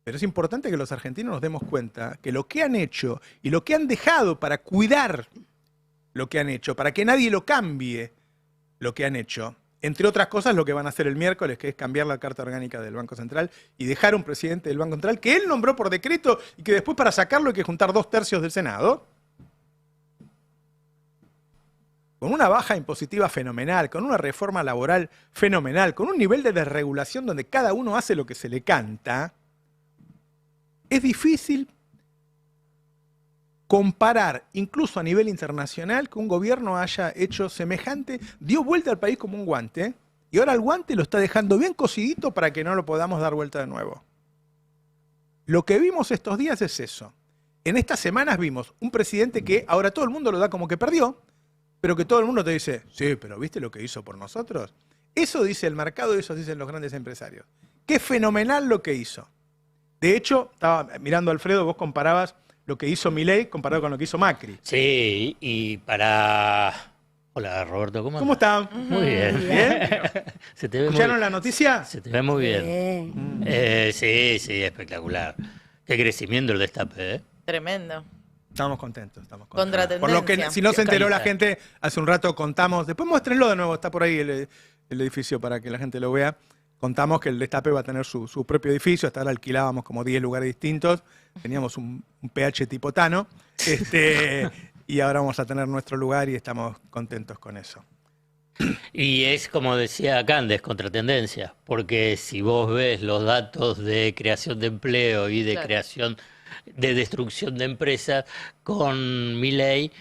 Pero es importante que los argentinos nos demos cuenta que lo que han hecho y lo que han dejado para cuidar lo que han hecho, para que nadie lo cambie lo que han hecho, entre otras cosas lo que van a hacer el miércoles, que es cambiar la Carta Orgánica del Banco Central y dejar un presidente del Banco Central que él nombró por decreto y que después para sacarlo hay que juntar 2/3 del Senado, con una baja impositiva fenomenal, con una reforma laboral fenomenal, con un nivel de desregulación donde cada uno hace lo que se le canta. Es difícil comparar, incluso a nivel internacional, que un gobierno haya hecho semejante, dio vuelta al país como un guante, y ahora el guante lo está dejando bien cocidito para que no lo podamos dar vuelta de nuevo. Lo que vimos estos días es eso. En estas semanas vimos un presidente que ahora todo el mundo lo da como que perdió, pero que todo el mundo te dice, sí, pero ¿viste lo que hizo por nosotros? Eso dice el mercado y eso dicen los grandes empresarios. Qué fenomenal lo que hizo. De hecho, estaba mirando a Alfredo, vos comparabas lo que hizo Milei comparado con lo que hizo Macri. Sí, y para... Hola, Roberto, ¿cómo están? Muy bien. ¿Bien? ¿Se te ve ¿Escucharon la noticia? Se te ve muy bien. Sí, espectacular. Qué crecimiento el Destape, ¿eh? Tremendo. Estamos contentos. Contratendencia. Por lo que, si no se enteró la gente, hace un rato contamos, después muéstrenlo de nuevo, está por ahí el edificio para que la gente lo vea. Contamos que el Destape va a tener su propio edificio, hasta ahora alquilábamos como 10 lugares distintos, teníamos un PH tipo Tano, y ahora vamos a tener nuestro lugar y estamos contentos con eso. Y es como decía Candes, contratendencia, porque si vos ves los datos de creación de empleo y de creación de destrucción de empresas, con Milei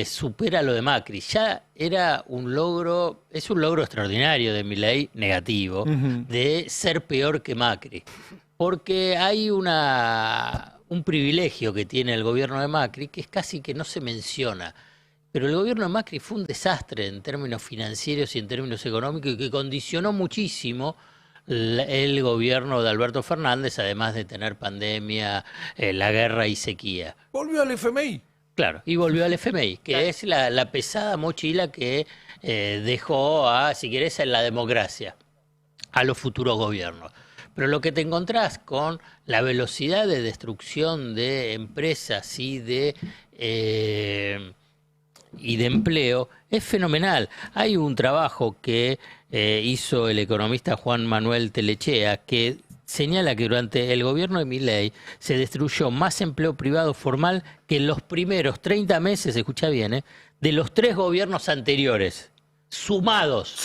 supera lo de Macri. Ya era un logro, es un logro extraordinario de Milei, negativo, de ser peor que Macri. Porque hay un privilegio que tiene el gobierno de Macri que es casi que no se menciona. Pero el gobierno de Macri fue un desastre en términos financieros y en términos económicos y que condicionó muchísimo el gobierno de Alberto Fernández, además de tener pandemia, la guerra y sequía. Volvió al FMI. Claro, y volvió al FMI, que es la pesada mochila que dejó si querés, en la democracia, a los futuros gobiernos. Pero lo que te encontrás con la velocidad de destrucción de empresas y de empleo es fenomenal. Hay un trabajo que hizo el economista Juan Manuel Telechea que señala que durante el gobierno de Milei se destruyó más empleo privado formal que en los primeros 30 meses, escucha bien, de los 3 gobiernos anteriores, sumados.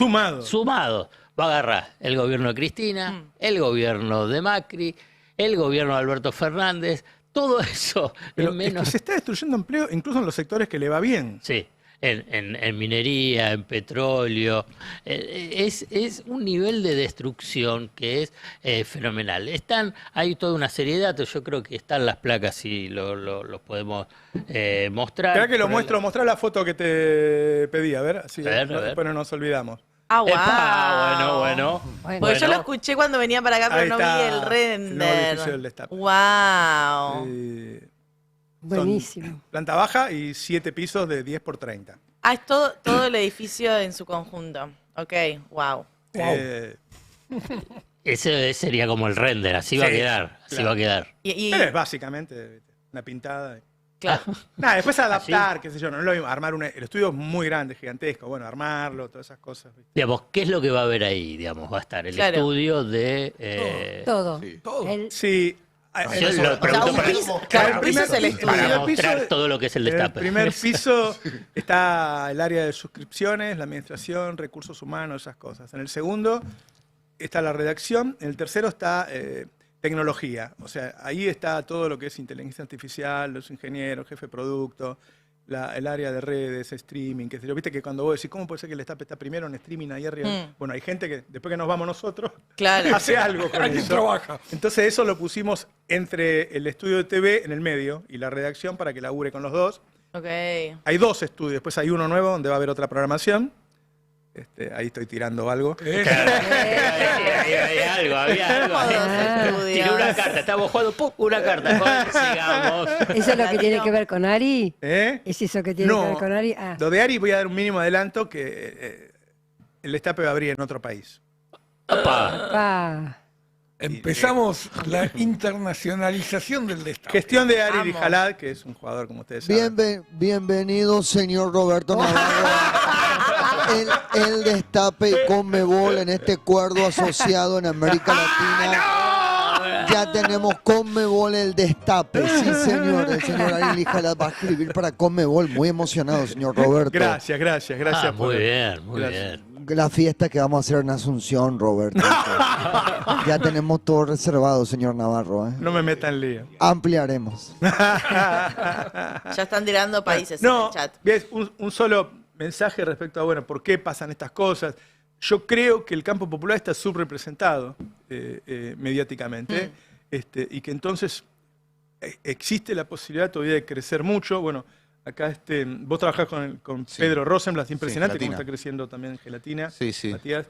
Va a agarrar el gobierno de Cristina, el gobierno de Macri, el gobierno de Alberto Fernández, todo eso. Pero es que se está destruyendo empleo incluso en los sectores que le va bien. Sí. En minería, en petróleo, es un nivel de destrucción que es fenomenal. Hay toda una serie de datos, yo creo que están las placas y los podemos mostrar. Espera que lo muestro, mostrá la foto que te pedí, a ver, así a ver. después no nos olvidamos. Ah, wow. Bueno. Porque yo lo escuché cuando venía para acá, pero no vi el render. El nuevo edificio del Destape. Wow. Buenísimo. Planta baja y 7 pisos de 10 por 30. Ah, es todo el edificio en su conjunto. Ok, wow. Ese sería como el render, así va a quedar. Así va a quedar. Pero es básicamente una pintada. Claro. Nada, después adaptar, qué sé yo, no es lo mismo, armar el estudio es muy grande, gigantesco, bueno, armarlo, todas esas cosas. ¿Viste? Digamos, ¿qué es lo que va a haber ahí? Digamos, va a estar el estudio de... Todo. Sí. Cada piso es el estudio. Para mostrar todo lo que es el Destape. En el primer piso está el área de suscripciones, la administración, recursos humanos, esas cosas. En el segundo está la redacción. En el tercero está tecnología. O sea, ahí está todo lo que es inteligencia artificial, los ingenieros, jefe de producto, el área de redes, streaming, qué sé yo. Viste que cuando vos decís, ¿cómo puede ser que el Destape está primero en streaming ahí arriba? Bueno, hay gente que después que nos vamos nosotros, hace algo con eso. Trabaja. Entonces eso lo pusimos entre el estudio de TV en el medio y la redacción para que labure con los dos. Ok. Hay 2 estudios, después hay uno nuevo donde va a haber otra programación. Ahí estoy tirando algo. Había algo. Tiré una carta, estamos jugando, ¡pum! Una carta. Sigamos. ¿Eso es lo que tiene que ver con Ari? ¿Eh? ¿Es eso que tiene que ver con Ari? Ah. Lo de Ari voy a dar un mínimo adelanto que el Destape va a abrir en otro país. Opa. Empezamos la internacionalización del destape. Gestión de Ari Lijalad, que es un jugador, como ustedes saben. Bienvenido, señor Roberto Navarro. El destape Conmebol en este acuerdo asociado en América Latina. Ya tenemos Conmebol el destape. Sí, señor. El señor Ari Lijalad va a escribir para Conmebol. Muy emocionado, señor Roberto. Gracias. Muy bien. La fiesta que vamos a hacer en Asunción, Roberto. Ya tenemos todo reservado, señor Navarro. No me metan en lío. Ampliaremos. Ya están tirando países en el chat. Un solo mensaje respecto a, ¿por qué pasan estas cosas? Yo creo que el campo popular está subrepresentado mediáticamente y que entonces existe la posibilidad todavía de crecer mucho. Acá vos trabajás con Pedro Rosenblatt, impresionante cómo está creciendo también Gelatina. Sí. Matías.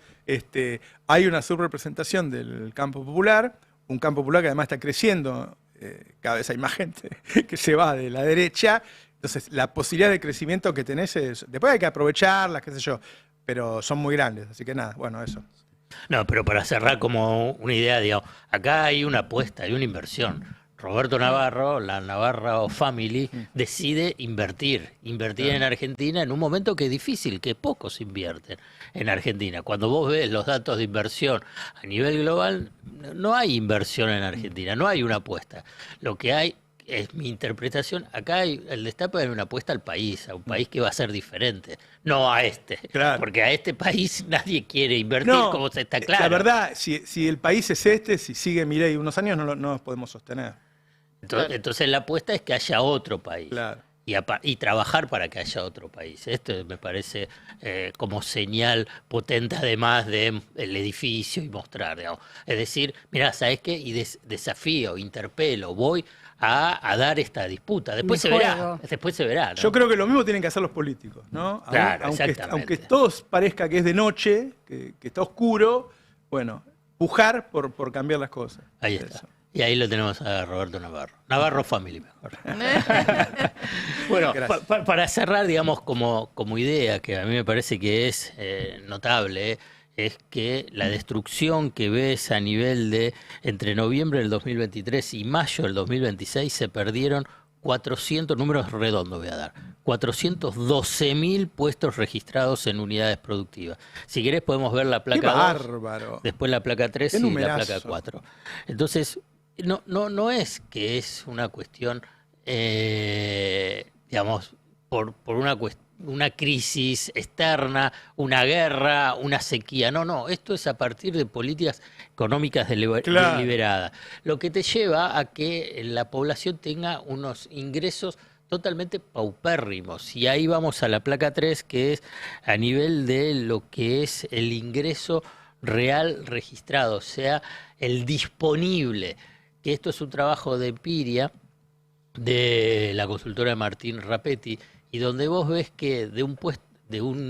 Hay una subrepresentación del campo popular, un campo popular que además está creciendo, cada vez hay más gente que se va de la derecha. Entonces, la posibilidad de crecimiento que tenés después hay que aprovecharlas, qué sé yo, pero son muy grandes, así que nada, eso. No, pero para cerrar como una idea, digamos, acá hay una apuesta, hay una inversión. Roberto Navarro, la Navarro Family, decide invertir en Argentina en un momento que es difícil, que pocos invierten en Argentina. Cuando vos ves los datos de inversión a nivel global, no hay inversión en Argentina, no hay una apuesta. Lo que hay es mi interpretación. Acá el destape es una apuesta al país, a un país que va a ser diferente, no a este. Claro. Porque a este país nadie quiere invertir, como se está claro. La verdad, si el país es si sigue Milei unos años, no nos podemos sostener. Entonces la apuesta es que haya otro país. Claro. Y trabajar para que haya otro país. Esto me parece como señal potente, además del edificio y mostrar, digamos. Es decir, mirá, ¿sabes qué? Y desafío, interpelo, voy a dar esta disputa. Después se verá. ¿No? Yo creo que lo mismo tienen que hacer los políticos, ¿no? Claro, aunque todos parezca que es de noche, que está oscuro, pujar por cambiar las cosas. Ahí está. Eso. Y ahí lo tenemos a Roberto Navarro. Navarro Family, mejor. Para cerrar, digamos, como idea, que a mí me parece que es notable, es que la destrucción que ves a nivel de entre noviembre del 2023 y mayo del 2026 se perdieron 400, números redondos voy a dar, 412.000 puestos registrados en unidades productivas. Si querés podemos ver la placa 2, bárbaro. Después la placa 3 y la placa 4. Entonces, no es que es una cuestión, digamos, por una crisis externa, una guerra, una sequía. No, esto es a partir de políticas económicas deliberadas. Lo que te lleva a que la población tenga unos ingresos totalmente paupérrimos. Y ahí vamos a la placa 3, que es a nivel de lo que es el ingreso real registrado, o sea, el disponible. Que esto es un trabajo de empiria de la consultora Martín Rapetti, y donde vos ves que de un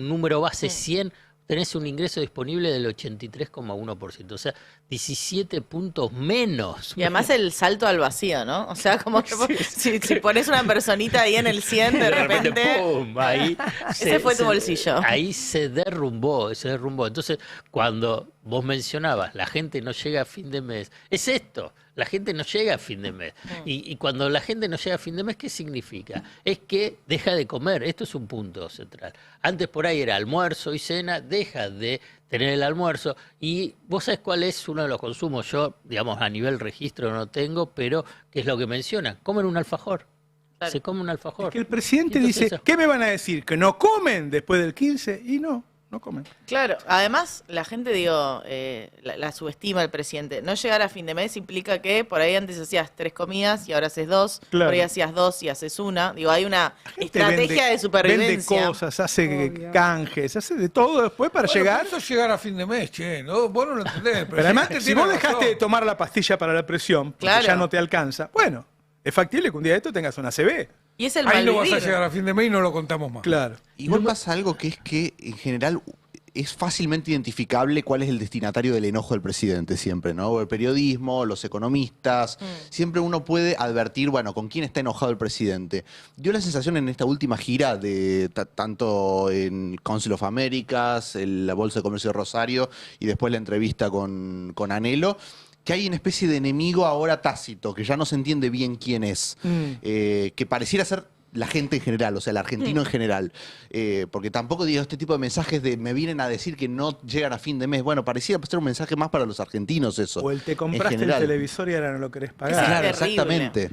número base 100 tenés un ingreso disponible del 83,1%, o sea, 17 puntos menos. Y además el salto al vacío, ¿no? O sea, como que si pones una personita ahí en el 100, de repente ¡pum! Ahí ese fue tu bolsillo. Ahí se derrumbó. Entonces, cuando vos mencionabas, la gente no llega a fin de mes, es esto. La gente no llega a fin de mes. Y cuando la gente no llega a fin de mes, ¿qué significa? Es que deja de comer. Esto es un punto central. Antes por ahí era almuerzo y cena, deja de tener el almuerzo. Y vos sabés cuál es uno de los consumos. Yo, digamos, a nivel registro no tengo, pero ¿qué es lo que mencionan? Comen un alfajor. Claro. Se come un alfajor. Es que el presidente dice, ¿qué me van a decir? ¿Que no comen después del 15? Y no comen. Claro, además la gente, la subestima el presidente. No llegar a fin de mes implica que por ahí antes hacías 3 comidas y ahora haces 2, claro. Por ahí hacías 2 y haces 1. Hay una estrategia de supervivencia. Vende cosas, hace canjes, hace de todo después para llegar. Eso es llegar a fin de mes, che, ¿no? Vos no lo entendés. Pero además, si vos dejaste de tomar la pastilla para la presión, porque claro. Ya no te alcanza, es factible que un día de esto tengas una CB. Y es el ahí no vas a llegar a fin de mes y no lo contamos más. Claro. Igual pasa algo que es que, en general, es fácilmente identificable cuál es el destinatario del enojo del presidente siempre, ¿no? El periodismo, los economistas, siempre uno puede advertir, con quién está enojado el presidente. Dio la sensación en esta última gira, de tanto en Council of Americas, la Bolsa de Comercio de Rosario y después la entrevista con Anhelo, que hay una especie de enemigo ahora tácito, que ya no se entiende bien quién es, que pareciera ser la gente en general, o sea, el argentino en general. Porque tampoco digo este tipo de mensajes de me vienen a decir que no llegan a fin de mes. Bueno, parecía ser un mensaje más para los argentinos eso. O el te compraste el televisor y ahora no lo querés pagar. Claro, Es terrible. exactamente.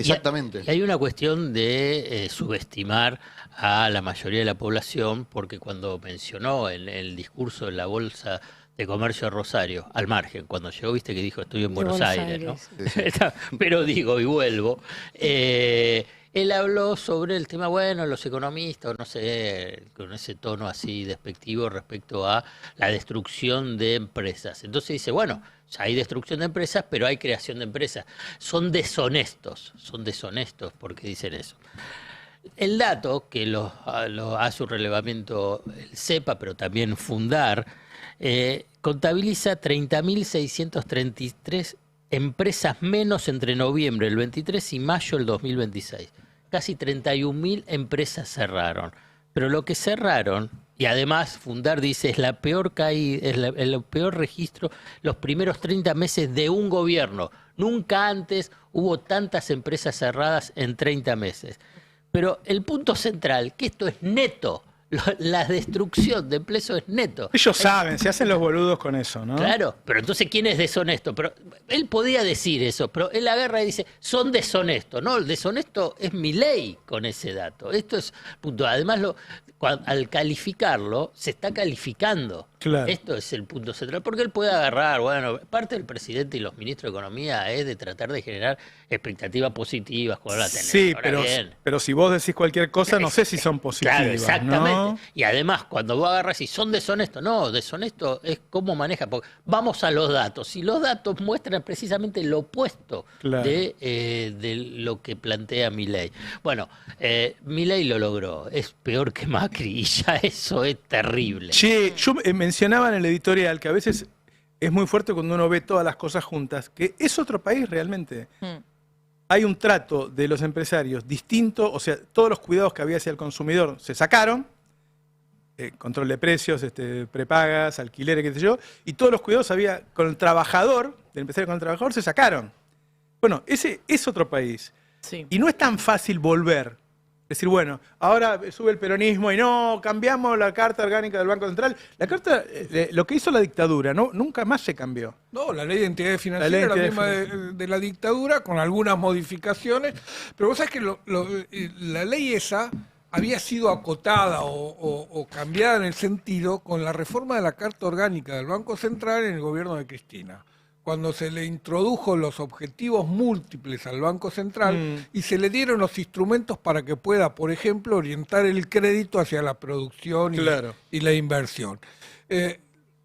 Exactamente. Y hay una cuestión de subestimar a la mayoría de la población, porque cuando mencionó en el discurso en la Bolsa de Comercio de Rosario, al margen, cuando llegó, viste que dijo estoy en Buenos Aires, ¿no? Pero digo, y vuelvo, él habló sobre el tema, bueno, los economistas, no sé, con ese tono así despectivo respecto a la destrucción de empresas. Entonces dice, bueno, ya hay destrucción de empresas, pero hay creación de empresas. Son deshonestos porque dicen eso. El dato, que lo hace un relevamiento el CEPA, pero también Fundar, contabiliza 30.633 empresas menos entre noviembre del 23 y mayo del 2026. Casi 31.000 empresas cerraron. Pero lo que cerraron, y además Fundar dice, es la peor caída, es el peor registro los primeros 30 meses de un gobierno. Nunca antes hubo tantas empresas cerradas en 30 meses. Pero el punto central, que esto es neto, la destrucción de empleos es neto. Ellos saben, se hacen los boludos con eso, ¿no? Claro, pero entonces, ¿quién es deshonesto? Pero él podía decir eso, pero él agarra y dice, son deshonestos. No, el deshonesto es Milei con ese dato. Esto es punto. Además, al calificarlo, se está calificando. Claro. Esto es el punto central, porque él puede agarrar, bueno, parte del presidente y los ministros de Economía es de tratar de generar expectativas positivas con la tenés. Sí, Ahora pero si vos decís cualquier cosa, no sé si son positivas. Claro, exactamente. ¿No? Y además, cuando vos agarras y son deshonestos, no, deshonesto es cómo maneja. Porque vamos a los datos. Y los datos muestran precisamente lo opuesto de lo que plantea Milei. Bueno, Milei lo logró. Es peor que Macri y ya eso es terrible. Che, yo mencionaba en el editorial que a veces es muy fuerte cuando uno ve todas las cosas juntas, que es otro país realmente. Hay un trato de los empresarios distinto, o sea, todos los cuidados que había hacia el consumidor se sacaron, control de precios, prepagas, alquileres, qué sé yo, y todos los cuidados había con el trabajador, del empresario con el trabajador, se sacaron. Bueno, ese es otro país. Sí. Y no es tan fácil volver. Decir, bueno, ahora sube el peronismo y no, cambiamos la Carta Orgánica del Banco Central. La Carta, lo que hizo la dictadura, nunca más se cambió. No, la ley de entidades financieras era la misma de la dictadura, con algunas modificaciones. Pero vos sabés que la ley esa había sido acotada o cambiada en el sentido con la reforma de la Carta Orgánica del Banco Central en el gobierno de Cristina, cuando se le introdujo los objetivos múltiples al Banco Central y se le dieron los instrumentos para que pueda, por ejemplo, orientar el crédito hacia la producción y la inversión.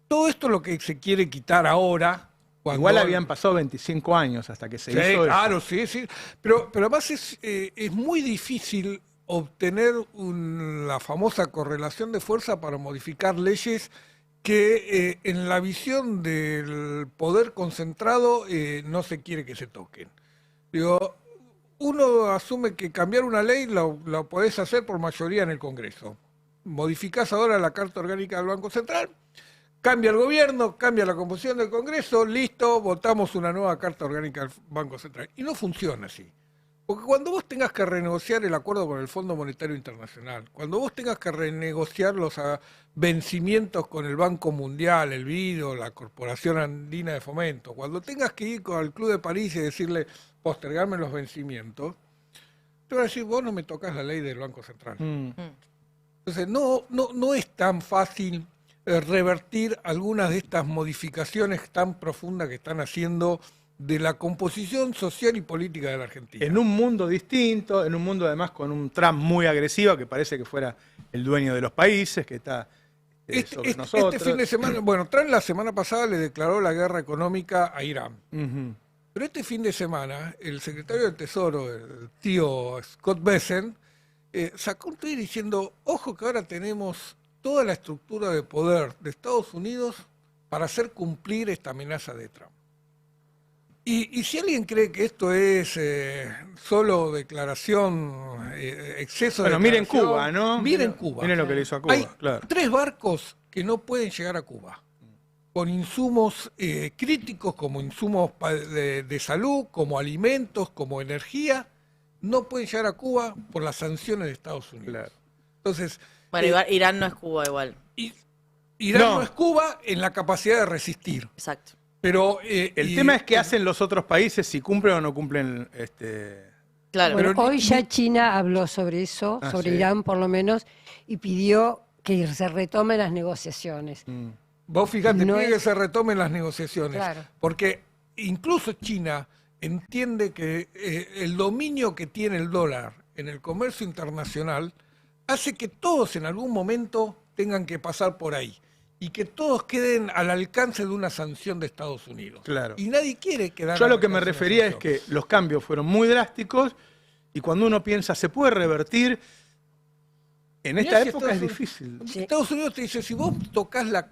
Todo esto es lo que se quiere quitar ahora. Igual habían pasado 25 años hasta que se hizo claro, eso. Sí. Pero además es muy difícil obtener la famosa correlación de fuerza para modificar leyes que en la visión del poder concentrado no se quiere que se toquen. Digo, uno asume que cambiar una ley la podés hacer por mayoría en el Congreso. Modificás ahora la Carta Orgánica del Banco Central, cambia el gobierno, cambia la composición del Congreso, listo, votamos una nueva Carta Orgánica del Banco Central. Y no funciona así. Porque cuando vos tengas que renegociar el acuerdo con el Fondo Monetario Internacional, cuando vos tengas que renegociar los vencimientos con el Banco Mundial, el BID, la Corporación Andina de Fomento, cuando tengas que ir al Club de París y decirle postergarme los vencimientos, te van a decir, vos no me tocas la ley del Banco Central. Entonces no es tan fácil revertir algunas de estas modificaciones tan profundas que están haciendo de la composición social y política de la Argentina. En un mundo distinto, en un mundo además con un Trump muy agresivo, que parece que fuera el dueño de los países, que está sobre nosotros. Este fin de semana, bueno, Trump la semana pasada le declaró la guerra económica a Irán. Pero este fin de semana, el secretario del Tesoro, el tío Scott Bessent, sacó un tweet diciendo, ojo que ahora tenemos toda la estructura de poder de Estados Unidos para hacer cumplir esta amenaza de Trump. Y si alguien cree que esto es solo declaración, exceso de declaración... miren Cuba, ¿no? Miren Cuba. Miren lo que le hizo a Cuba, Hay 3 barcos que no pueden llegar a Cuba. con insumos críticos como insumos de salud, como alimentos, como energía, no pueden llegar a Cuba por las sanciones de Estados Unidos. Claro. Entonces, Bueno, Irán no es Cuba igual. Irán No. no es Cuba en la capacidad de resistir. Exacto. Pero El tema es qué hacen los otros países, si cumplen o no cumplen. Claro. Bueno, Pero hoy ya China habló sobre eso, Ah, sobre sí. Irán por lo menos, y pidió que se retomen las negociaciones. Vos fíjate, No pide que es- se retomen las negociaciones. Claro. Porque incluso China entiende que el dominio que tiene el dólar en el comercio internacional hace que todos en algún momento tengan que pasar por ahí y que todos queden al alcance de una sanción de Estados Unidos. Claro. Y nadie quiere quedar Yo a al lo que me alcance de una refería es sanción. que los cambios fueron muy drásticos y cuando uno piensa, ¿se puede revertir? En esta Mirá si época es Estados difícil. Sí. Estados Unidos te dice, si vos tocas la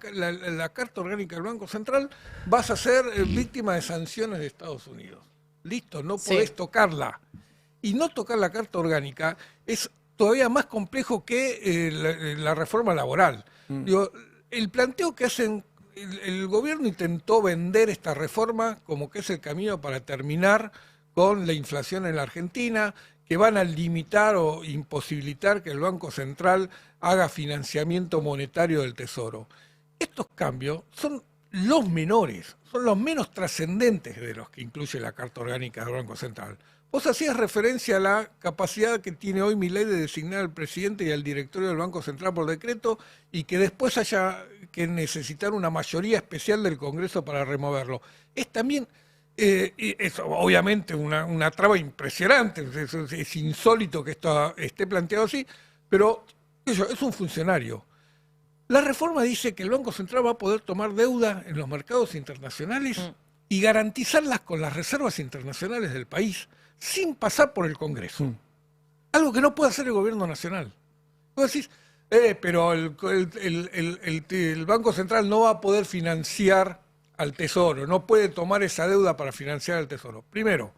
Carta Orgánica del Banco Central, vas a ser víctima de sanciones de Estados Unidos. Listo, no Sí. podés tocarla. Y no tocar la Carta Orgánica es todavía más complejo que la reforma laboral. Digo, el planteo que hacen, el gobierno intentó vender esta reforma como que es el camino para terminar con la inflación en la Argentina, que van a limitar o imposibilitar que el Banco Central haga financiamiento monetario del Tesoro. Estos cambios son los menores, son los menos trascendentes de los que incluye la Carta Orgánica del Banco Central. Vos hacías referencia a la capacidad que tiene hoy Milei de designar al presidente y al directorio del Banco Central por decreto y que después haya que necesitar una mayoría especial del Congreso para removerlo. Es también... es obviamente una traba impresionante, es insólito que esto esté planteado así, pero es un funcionario. La reforma dice que el Banco Central va a poder tomar deuda en los mercados internacionales y garantizarlas con las reservas internacionales del país sin pasar por el Congreso. Algo que no puede hacer el gobierno nacional. Vos decís, pero el Banco Central no va a poder financiar al Tesoro, no puede tomar esa deuda para financiar al Tesoro. Primero,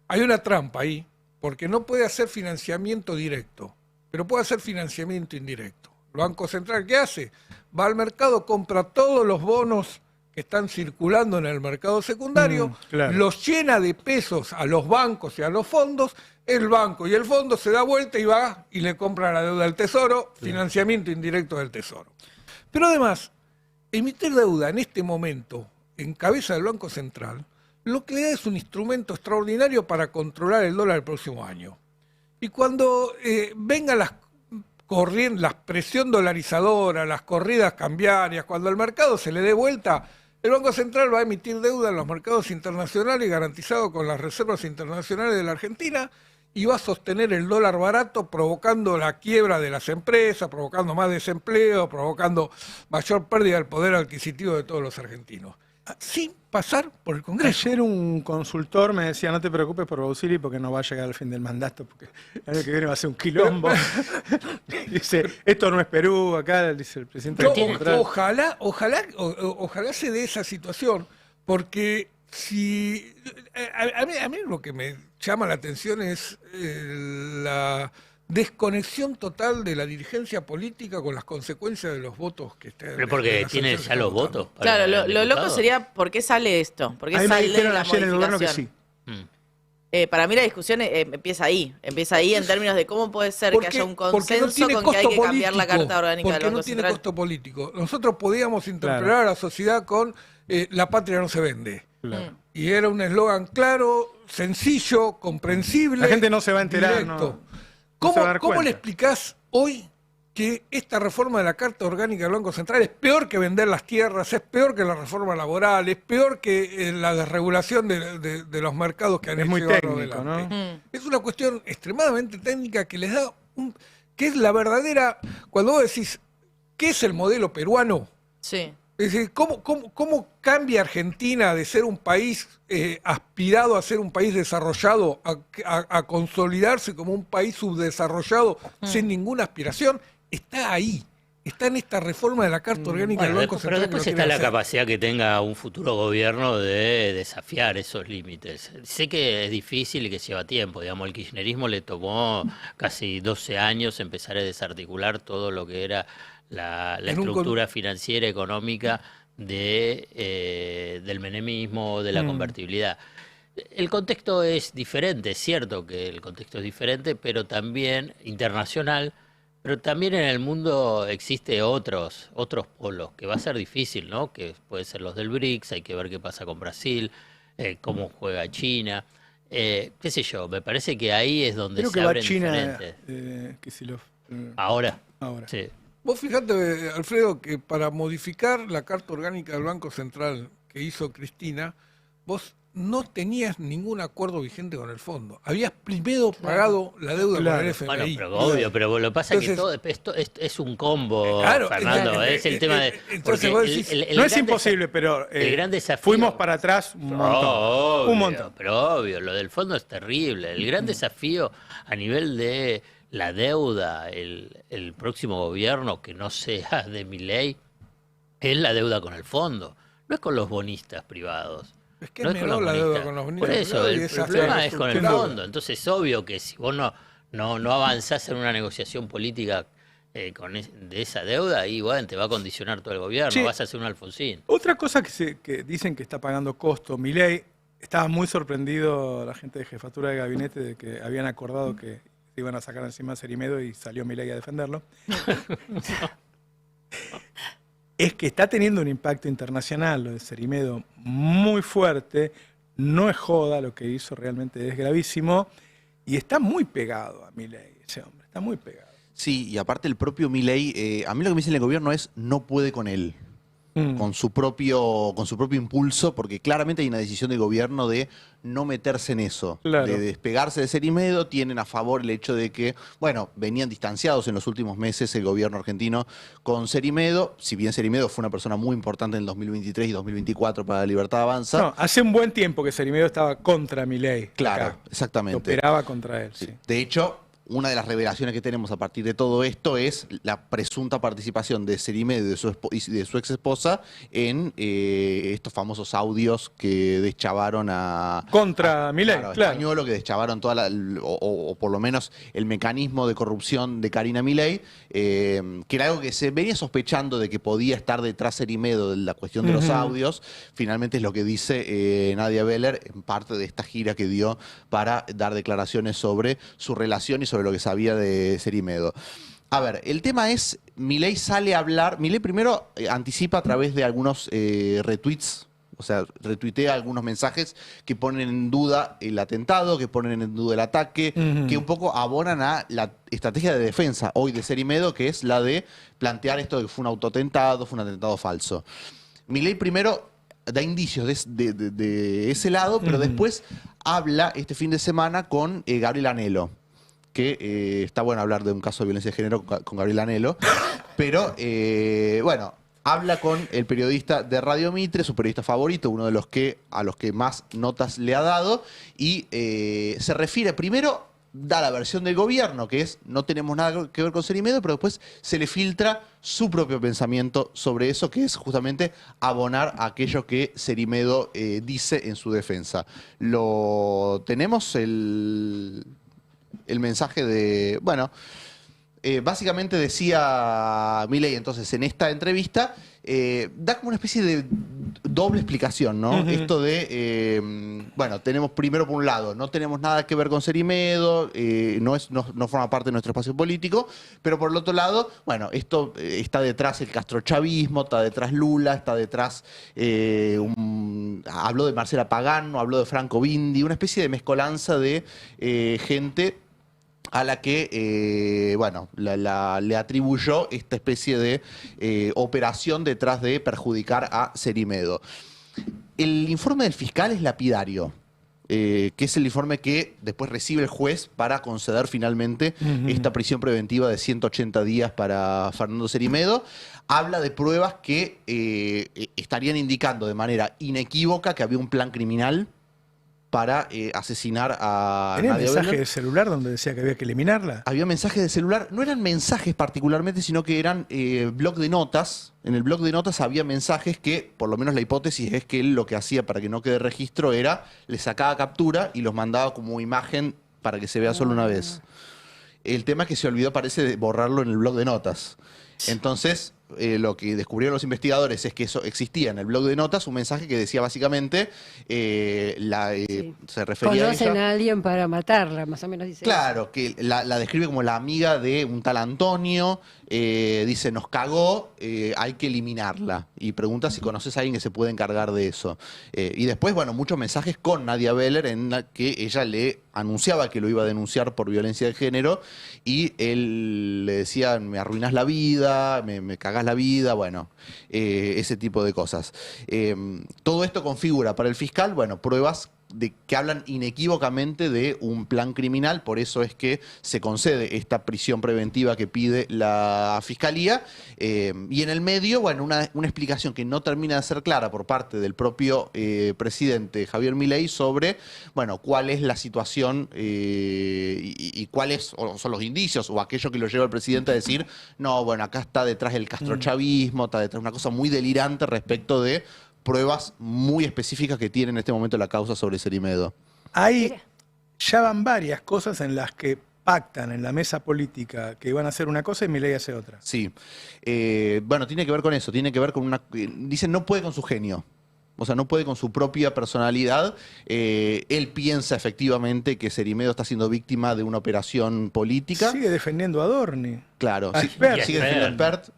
hay una trampa ahí, porque no puede hacer financiamiento directo, pero puede hacer financiamiento indirecto. El Banco Central, ¿qué hace? Va al mercado, compra todos los bonos que están circulando en el mercado secundario, claro. los llena de pesos a los bancos y a los fondos, el banco y el fondo se da vuelta y va y le compra la deuda al Tesoro, financiamiento indirecto del Tesoro. Pero además, emitir deuda en este momento, en cabeza del Banco Central, lo que le da es un instrumento extraordinario para controlar el dólar el próximo año. Y cuando vengan la presión dolarizadora, las corridas cambiarias, cuando al mercado se le dé vuelta, el Banco Central va a emitir deuda en los mercados internacionales garantizado con las reservas internacionales de la Argentina y va a sostener el dólar barato provocando la quiebra de las empresas, provocando más desempleo, provocando mayor pérdida del poder adquisitivo de todos los argentinos, sin pasar por el Congreso. Ayer un consultor me decía, no te preocupes por Bausili porque no va a llegar al fin del mandato, porque el año que viene va a ser un quilombo. Dice, esto no es Perú, acá dice el presidente del Banco Central. Ojalá se dé esa situación, porque si a mí lo que me llama la atención es la desconexión total de la dirigencia política con las consecuencias de los votos que estén. Pero porque tiene ya los votos. Claro, lo loco sería por qué sale esto, por A qué mí me sale dijeron la ayer en el gobierno que sí. modificación. Para mí la discusión empieza ahí en términos de cómo puede ser que haya un porque no consenso tiene con que hay que costo cambiar la político, Carta Orgánica del porque Banco no tiene Central. costo político. Nosotros podíamos interpelar Claro. a la sociedad con la patria no se vende. Claro. Y era un eslogan claro, sencillo, comprensible. La gente no se va a enterar, directo. no se va a dar ¿Cómo cuenta. le explicás hoy que esta reforma de la Carta Orgánica del Banco Central es peor que vender las tierras, es peor que la reforma laboral, es peor que la desregulación de los mercados que han Es muy llevado técnico, adelante? ¿no? Es una cuestión extremadamente técnica que les da que es la verdadera, cuando vos decís, ¿qué es el modelo peruano? Sí. Es decir, ¿cómo cambia Argentina de ser un país aspirado a ser un país desarrollado a consolidarse como un país subdesarrollado sin ninguna aspiración? Está ahí, está en esta reforma de la Carta Orgánica del Banco Pero Central. después que lo está quiere la hacer. capacidad que tenga un futuro gobierno de desafiar esos límites. Sé que es difícil y que lleva tiempo. Digamos, el kirchnerismo le tomó casi 12 años empezar a desarticular todo lo que era la En un estructura financiera, económica del menemismo, de la convertibilidad. El contexto es diferente, es cierto que el contexto es diferente, pero también internacional, pero también en el mundo existe otros polos, que va a ser difícil, ¿no? Que pueden ser los del BRICS, hay que ver qué pasa con Brasil, cómo juega China, qué sé yo, me parece que ahí es donde Creo se que va abren China, diferentes. Kicillof. Ahora, Ahora. sí. Vos fijate, Alfredo, que para modificar la Carta Orgánica del Banco Central que hizo Cristina, vos no tenías ningún acuerdo vigente con el fondo. Habías primero pagado la deuda con el FMI. Bueno, pero obvio, pero lo que pasa es que Entonces, todo esto es un combo, claro, Fernando, es el tema de... entonces porque vos decís, No es imposible, pero el gran desafío... fuimos para atrás un montón. Obvio, Un montón. pero obvio, lo del fondo es terrible. El gran desafío a nivel de la deuda, el próximo gobierno que no sea de Milei, es la deuda con el fondo, no es con los bonistas privados. es que No es es con menor los la deuda bonistas. con los bonistas. Por eso, privados y el esa problema se es con el reestructuraba. fondo. Entonces es obvio que si vos no avanzás en una negociación política de esa deuda, y bueno, te va a condicionar todo el gobierno, Sí. vas a hacer un Alfonsín. Otra cosa que dicen que está pagando costo, Milei, estaba muy sorprendido la gente de jefatura de gabinete de que habían acordado que se iban a sacar encima a Cerimedo y salió Milei a defenderlo. Es que está teniendo un impacto internacional lo de Cerimedo muy fuerte, no es joda, lo que hizo realmente es gravísimo, y está muy pegado a Milei, ese hombre, está muy pegado. Sí, y aparte el propio Milei, a mí lo que me dice el gobierno es no puede con él. Con su propio impulso, porque claramente hay una decisión del gobierno de no meterse en eso, Claro. de despegarse de Cerimedo. Tienen a favor el hecho de que, bueno, venían distanciados en los últimos meses el gobierno argentino con Cerimedo, si bien Cerimedo fue una persona muy importante en el 2023 y 2024 para la Libertad Avanza. No, hace un buen tiempo que Cerimedo estaba contra Milei. Claro, acá. exactamente. Operaba contra él, sí. De hecho, una de las revelaciones que tenemos a partir de todo esto es la presunta participación de Cerimedo y de su ex esposa en estos famosos audios que deschavaron Contra Milei, claro, claro. Españolo, que deschavaron o por lo menos el mecanismo de corrupción de Karina Milei, que era algo que se venía sospechando de que podía estar detrás Cerimedo de la cuestión de los audios. Finalmente es lo que dice Nadia Beller en parte de esta gira que dio para dar declaraciones sobre su relación y sobre lo que sabía de Cerimedo. A ver, el tema es, Milei sale a hablar, Milei primero anticipa a través de algunos retweets, o sea, retuitea algunos mensajes que ponen en duda el atentado, que ponen en duda el ataque, que un poco abonan a la estrategia de defensa hoy de Cerimedo, que es la de plantear esto de que fue un autoatentado, fue un atentado falso. Milei primero da indicios de ese lado, pero después habla este fin de semana con Gabriel Anelo, que está bueno hablar de un caso de violencia de género con Gabriel Anelo, pero bueno, habla con el periodista de Radio Mitre, su periodista favorito, uno de los a los que más notas le ha dado, y se refiere primero, da la versión del gobierno, que es no tenemos nada que ver con Cerimedo, pero después se le filtra su propio pensamiento sobre eso, que es justamente abonar a aquello que Cerimedo dice en su defensa. Lo tenemos el mensaje de, bueno, básicamente decía Milei entonces en esta entrevista, da como una especie de doble explicación, ¿no? Esto de, bueno, tenemos primero por un lado, no tenemos nada que ver con Cerimedo, no forma parte de nuestro espacio político, pero por el otro lado, bueno, esto está detrás el castrochavismo, está detrás Lula, está detrás, habló de Marcela Pagano, habló de Franco Bindi, una especie de mezcolanza de gente a la que, bueno, le atribuyó esta especie de operación detrás de perjudicar a Cerimedo. El informe del fiscal es lapidario, que es el informe que después recibe el juez para conceder finalmente esta prisión preventiva de 180 días para Fernando Cerimedo. Habla de pruebas que estarían indicando de manera inequívoca que había un plan criminal para asesinar a ¿Tenía Nadia mensaje Beller. de celular donde decía que había que eliminarla? Había mensajes de celular, no eran mensajes particularmente, sino que eran blog de notas. En el blog de notas había mensajes que, por lo menos la hipótesis es que él lo que hacía para que no quede registro era, le sacaba captura y los mandaba como imagen para que se vea solo una vez. El tema es que se olvidó, parece, de borrarlo en el blog de notas. Entonces, lo que descubrieron los investigadores es que eso existía en el blog de notas, un mensaje que decía básicamente, se refería a Conocen ella. a alguien para matarla, más o menos dice. Claro, que la describe como la amiga de un tal Antonio, dice, nos cagó, hay que eliminarla. Y pregunta si conoces a alguien que se puede encargar de eso. Y después, bueno, muchos mensajes con Nadia Beller en la que ella le anunciaba que lo iba a denunciar por violencia de género y él le decía, me arruinas la vida, me cagás la vida, bueno, ese tipo de cosas. Todo esto configura para el fiscal, bueno, pruebas que hablan inequívocamente de un plan criminal, por eso es que se concede esta prisión preventiva que pide la Fiscalía, y en el medio, bueno, una explicación que no termina de ser clara por parte del propio presidente Javier Milei sobre, bueno, cuál es la situación y cuáles son los indicios o aquello que lo lleva al presidente a decir, no, bueno, acá está detrás el castrochavismo, está detrás una cosa muy delirante respecto de pruebas muy específicas que tiene en este momento la causa sobre Cerimedo. Ya van varias cosas en las que pactan en la mesa política que iban a hacer una cosa y Milei hace otra. Sí. Bueno, tiene que ver con eso, tiene que ver con una... Dicen, no puede con su genio. O sea, no puede con su propia personalidad. Él piensa efectivamente que Cerimedo está siendo víctima de una operación política. Sigue defendiendo a Adorni. Claro, A sí, Spert. sigue defendiendo a Spert.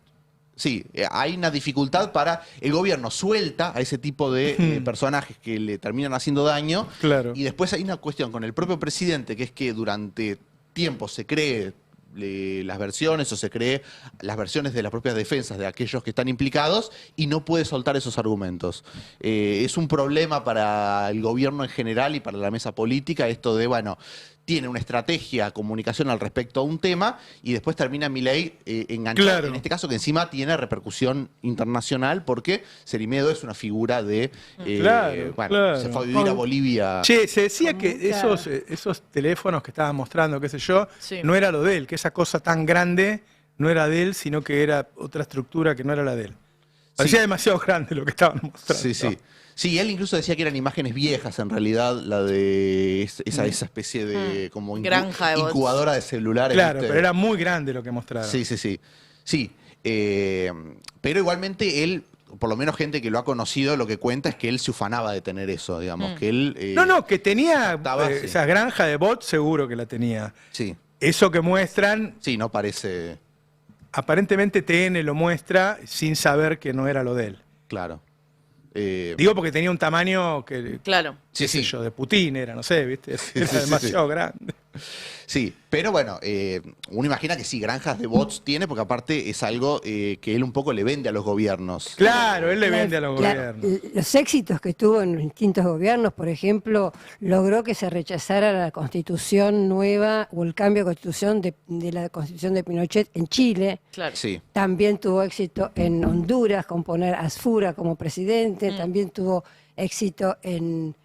Sí, hay una dificultad para... El gobierno suelta a ese tipo de personajes que le terminan haciendo daño. Claro. Y después hay una cuestión con el propio presidente, que es que durante tiempo se cree las versiones o se cree las versiones de las propias defensas de aquellos que están implicados y no puede soltar esos argumentos. Es un problema para el gobierno en general y para la mesa política esto de, bueno, tiene una estrategia comunicación al respecto a un tema y después termina Milei enganchado, Claro. en este caso que encima tiene repercusión internacional porque Cerimedo es una figura de... Claro, bueno, claro. se fue a vivir a Bolivia. Che, se decía Con que mucha- esos teléfonos que estaban mostrando, qué sé yo, Sí. no era lo de él, que esa cosa tan grande no era de él, sino que era otra estructura que no era la de él. Parecía demasiado grande lo que estaban mostrando. Sí, sí. Sí, él incluso decía que eran imágenes viejas, en realidad, la de esa especie de como Granja de bots. incubadora de celulares. Claro, ¿viste? pero era muy grande lo que mostraron. Sí, sí, sí. Sí, pero igualmente él, por lo menos gente que lo ha conocido, lo que cuenta es que él se ufanaba de tener eso, digamos, que él... No, que tenía estaba, sí. esa granja de bots, seguro que la tenía. Sí, Eso que muestran, sí, no parece... aparentemente TN lo muestra sin saber que no era lo de él. Claro. Digo porque tenía un tamaño que, Claro. Sí, qué sé sí. yo, de Putin era, no sé, ¿viste? Era sí, sí. demasiado grande. Sí, pero bueno, uno imagina que sí, granjas de bots tiene, porque aparte es algo que él un poco le vende a los gobiernos. Claro, él le vende a los gobiernos. Los éxitos que tuvo en los distintos gobiernos, por ejemplo, logró que se rechazara la constitución nueva o el cambio de constitución de la constitución de Pinochet en Chile. Claro. Sí, También tuvo éxito en Honduras con poner a Asfura como presidente. También tuvo éxito en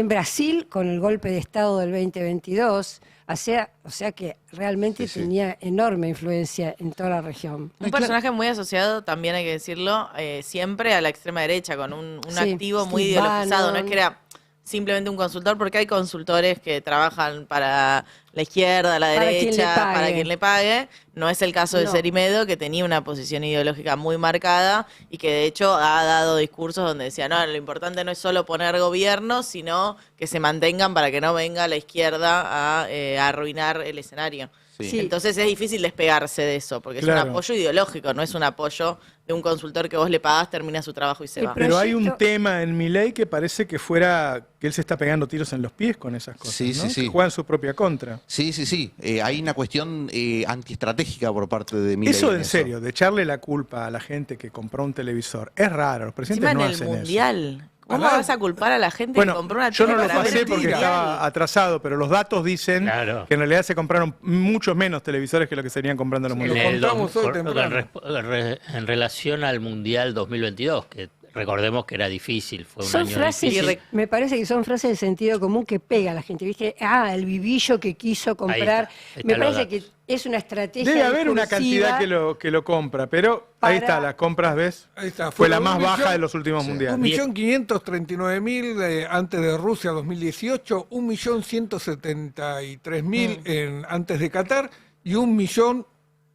Brasil con el golpe de Estado del 2022. O sea que realmente Sí, sí. tenía enorme influencia en toda la región. Un personaje muy asociado, también hay que decirlo, siempre a la extrema derecha, con un Sí, activo muy Steve ideologizado. No es Bannon. que era simplemente un consultor, porque hay consultores que trabajan para la izquierda, la Para quien le derecha, pague. para quien le pague. No es el caso de No. Cerimedo, que tenía una posición ideológica muy marcada y que de hecho ha dado discursos donde decía, no, lo importante no es solo poner gobierno, sino que se mantengan para que no venga la izquierda a arruinar el escenario. sí. Sí. Entonces es difícil despegarse de eso, porque es Claro. un apoyo ideológico, no es un apoyo de un consultor que vos le pagás, termina su trabajo y se Sí, va. Pero hay un proyecto- tema en Milei que parece que él se está pegando tiros en los pies con esas cosas, Sí, ¿no? sí, sí. Que juegan su propia contra. Sí, sí, sí. Hay una cuestión antiestratégica por parte de Milei. Eso en serio, de echarle la culpa a la gente que compró un televisor, es raro, los presidentes Encima no en el hacen eso. Mundial. ¿Cómo Además- vas a culpar a la gente Bueno, que compró una yo tele no lo para ver pasé el porque Mundial? estaba atrasado, pero los datos dicen Claro. que en realidad se compraron muchos menos televisores que lo que serían comprando en los Sí, mundiales. lo compramos hoy temprano. En relación al Mundial 2022, que recordemos que era difícil, fue un Son año frases, difícil. me parece que son frases de sentido común que pega a la gente. ¿Viste? El vivillo que quiso comprar. Ahí está Me los parece datos. que es una estrategia. Debe haber una discursiva. cantidad que lo compra, pero ahí Para- está, las compras, ¿ves? Ahí está, Fue la fueron más 1 baja millón- de los últimos Sí. mundiales. 1.539.000 antes de Rusia 2018, 1.173.000 antes de Qatar y 1.000.000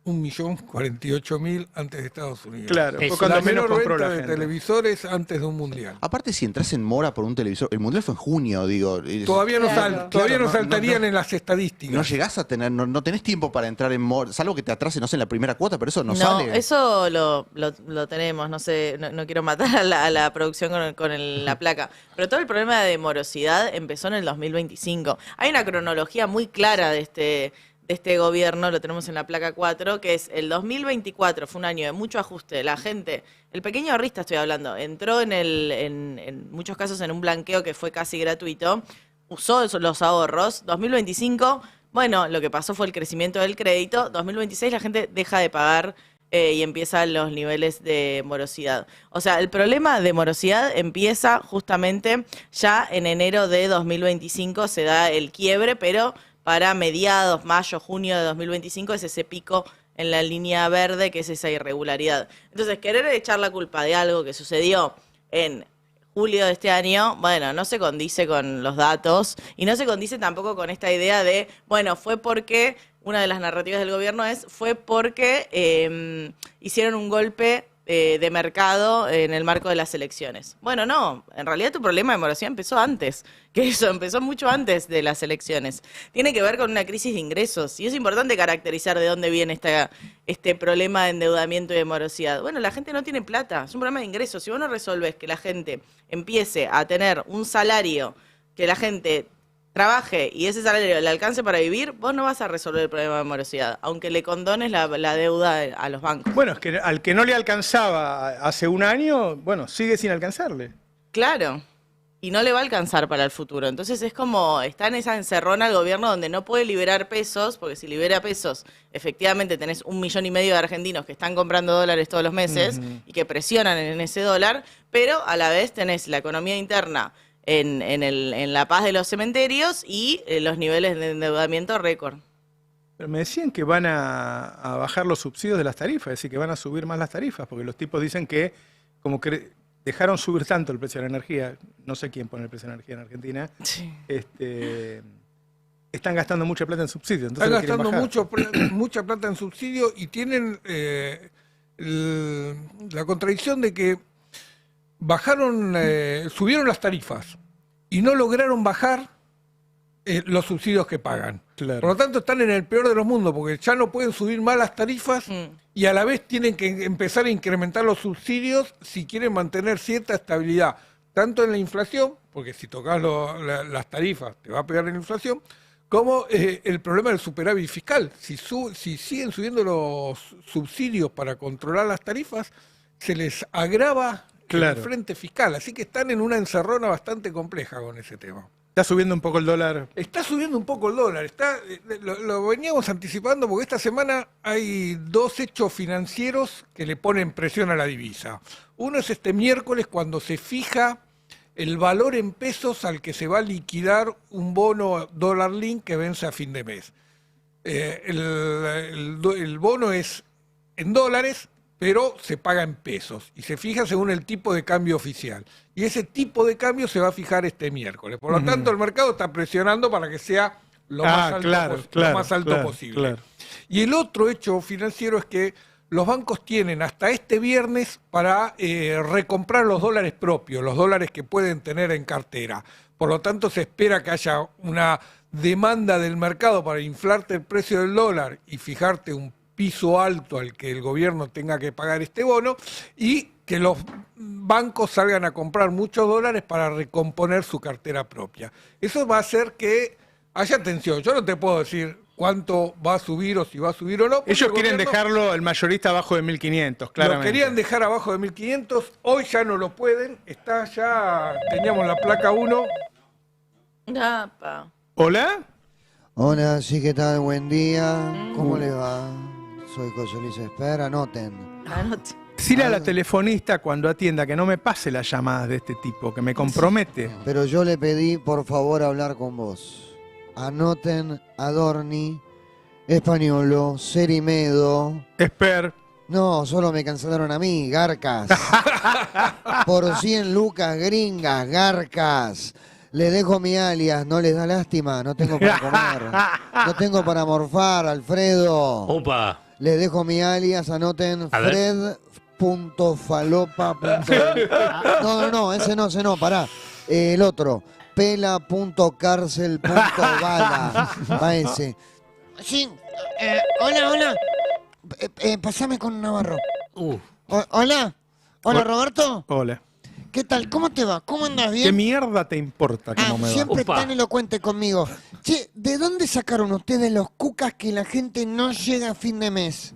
1.048.000 antes de Estados Unidos. Claro, Es fue cuando La menos menor compró venta la de gente. televisores antes de un mundial. Aparte, si entras en mora por un televisor, el mundial fue en junio, digo. Todavía no, Claro. todavía no no, saltarían no. en las estadísticas. No llegás a tener, no tenés tiempo para entrar en mora, salvo que te atrase, no sé, en la primera cuota, pero eso no, sale. Eso lo tenemos, no sé, no quiero matar a la producción con la placa. Pero todo el problema de morosidad empezó en el 2025. Hay una cronología muy clara de este gobierno, lo tenemos en la placa 4, que es el 2024, fue un año de mucho ajuste. La gente, el pequeño ahorrista estoy hablando, entró en muchos casos en un blanqueo que fue casi gratuito, usó los ahorros. 2025, bueno, lo que pasó fue el crecimiento del crédito. 2026 la gente deja de pagar y empiezan los niveles de morosidad. O sea, el problema de morosidad empieza justamente ya en enero de 2025, se da el quiebre, pero para mediados, mayo, junio de 2025 es ese pico en la línea verde, que es esa irregularidad. Entonces, querer echar la culpa de algo que sucedió en julio de este año, bueno, no se condice con los datos y no se condice tampoco con esta idea de, bueno, fue porque, una de las narrativas del gobierno fue porque hicieron un golpe de mercado en el marco de las elecciones. Bueno, no, en realidad tu problema de morosidad empezó antes, que eso, empezó mucho antes de las elecciones. Tiene que ver con una crisis de ingresos y es importante caracterizar de dónde viene este problema de endeudamiento y de morosidad. Bueno, la gente no tiene plata, es un problema de ingresos. Si vos no resolves que la gente empiece a tener un salario, que la gente trabaje y ese salario le alcance para vivir, vos no vas a resolver el problema de morosidad, aunque le condones la deuda a los bancos. Bueno, es que al que no le alcanzaba hace un año, bueno, sigue sin alcanzarle. Claro, y no le va a alcanzar para el futuro. Entonces es como, está en esa encerrona el gobierno donde no puede liberar pesos, porque si libera pesos, efectivamente tenés 1,5 millones de argentinos que están comprando dólares todos los meses y que presionan en ese dólar, pero a la vez tenés la economía interna en la paz de los cementerios y los niveles de endeudamiento récord. Pero me decían que van a bajar los subsidios de las tarifas, es decir, que van a subir más las tarifas, porque los tipos dicen que como que dejaron subir tanto el precio de la energía, no sé quién pone el precio de la energía en Argentina, Sí. Están gastando mucha plata en subsidios. Entonces Están lo quieren gastando bajar. mucha plata en subsidio y tienen la contradicción de que subieron las tarifas y no lograron bajar los subsidios que pagan. Claro. Por lo tanto, están en el peor de los mundos, porque ya no pueden subir más las tarifas y a la vez tienen que empezar a incrementar los subsidios si quieren mantener cierta estabilidad, tanto en la inflación, porque si tocas las tarifas te va a pegar en la inflación, como el problema del superávit fiscal. Si siguen subiendo los subsidios para controlar las tarifas, se les agrava Claro. el frente fiscal. Así que están en una encerrona bastante compleja con ese tema. Está subiendo un poco el dólar. Está subiendo un poco el dólar. Lo veníamos anticipando porque esta semana hay dos hechos financieros que le ponen presión a la divisa. Uno es este miércoles cuando se fija el valor en pesos al que se va a liquidar un bono dólar link que vence a fin de mes. El bono es en dólares, pero se paga en pesos y se fija según el tipo de cambio oficial. Y ese tipo de cambio se va a fijar este miércoles. Por lo tanto, el mercado está presionando para que sea lo más alto posible. Claro. Y el otro hecho financiero es que los bancos tienen hasta este viernes para recomprar los dólares propios, los dólares que pueden tener en cartera. Por lo tanto, se espera que haya una demanda del mercado para inflarte el precio del dólar y fijarte un piso alto al que el gobierno tenga que pagar este bono y que los bancos salgan a comprar muchos dólares para recomponer su cartera propia. Eso va a hacer que haya tensión. Yo no te puedo decir cuánto va a subir o si va a subir o no. porque Ellos el quieren gobierno dejarlo el mayorista abajo de 1.500, claramente. Lo querían dejar abajo de 1.500, hoy ya no lo pueden. Está ya, teníamos la placa 1. ¿Hola? Hola, sí, ¿qué tal? Buen día. ¿Cómo le va? Soy José Luis Esper, anoten. Decirle a la telefonista cuando atienda que no me pase las llamadas de este tipo, que me compromete. Pero yo le pedí, por favor, hablar con vos. Anoten Adorni, Españolo, Cerimedo. Esper. No, solo me cancelaron a mí, Garcas. Por 100 lucas, gringas, Garcas. Le dejo mi alias, no les da lástima, no tengo para comer. No tengo para morfar, Alfredo. Opa. Les dejo mi alias, anoten A ver. fred.falopa. No, ese no, pará. El otro, pela.cárcel.bala. Va ese. Sí, hola. Pásame con Navarro. Hola, Roberto. Hola. ¿Qué tal? ¿Cómo te va? ¿Cómo andas? ¿Bien? ¿Qué mierda te importa cómo me va? Siempre Upa. tan elocuente conmigo. Che, ¿de dónde sacaron ustedes los cucas que la gente no llega a fin de mes?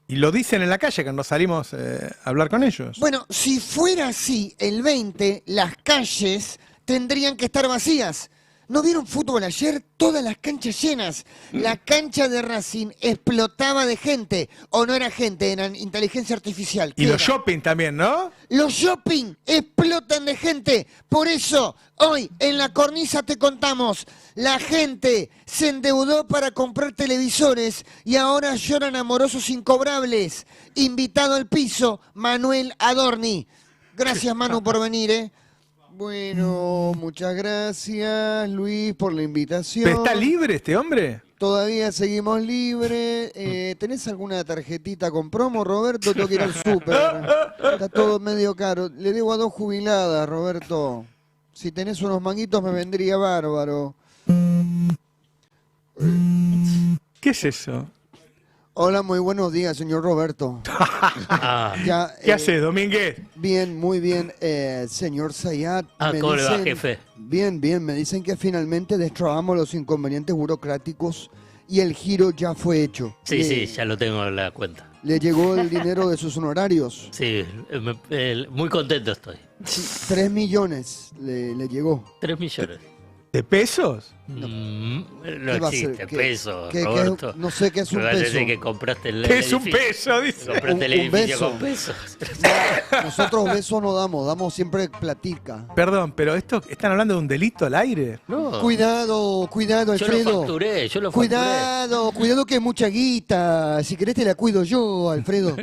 Y lo dicen en la calle cuando salimos a hablar con ellos. Bueno, si fuera así, el 20, las calles tendrían que estar vacías. ¿No vieron fútbol ayer? Todas las canchas llenas. La cancha de Racing explotaba de gente. O no era gente, eran inteligencia artificial. Y ¿Qué los era? shopping también, ¿no? Los shopping explotan de gente. Por eso, hoy en La Cornisa te contamos, la gente se endeudó para comprar televisores y ahora lloran amorosos incobrables. Invitado al piso, Manuel Adorni. Gracias, Manu, por venir, ¿eh? Bueno, muchas gracias, Luis, por la invitación. ¿Pero está libre este hombre? Todavía seguimos libres. ¿Tenés alguna tarjetita con promo, Roberto? Tengo que ir al súper. Está todo medio caro. Le debo a 2 jubiladas, Roberto. Si tenés unos manguitos me vendría bárbaro. ¿Qué es eso? Hola, muy buenos días, señor Roberto. Ah, Ya, ¿Qué haces, Domínguez? Bien, muy bien. Señor Zayat. Ah, ¿cómo le va, jefe? Bien, me dicen que finalmente destrabamos los inconvenientes burocráticos y el giro ya fue hecho. sí, ya lo tengo en la cuenta. ¿Le llegó el dinero de sus honorarios? Sí, muy contento estoy. Sí, 3 millones le llegó. 3 millones. ¿De pesos? No ¿Qué va a ser? existe ¿Qué- peso, qué- Roberto. no sé qué es un Me parece peso. que compraste el ¿Qué es un edificio. peso? Dice. Compraste el Un edificio beso. con pesos. Nosotros besos no damos siempre platica. Perdón, pero esto están hablando de un delito al aire. No, Cuidado, yo lo Alfredo. facturé. Cuidado que es mucha guita. Si querés te la cuido yo, Alfredo.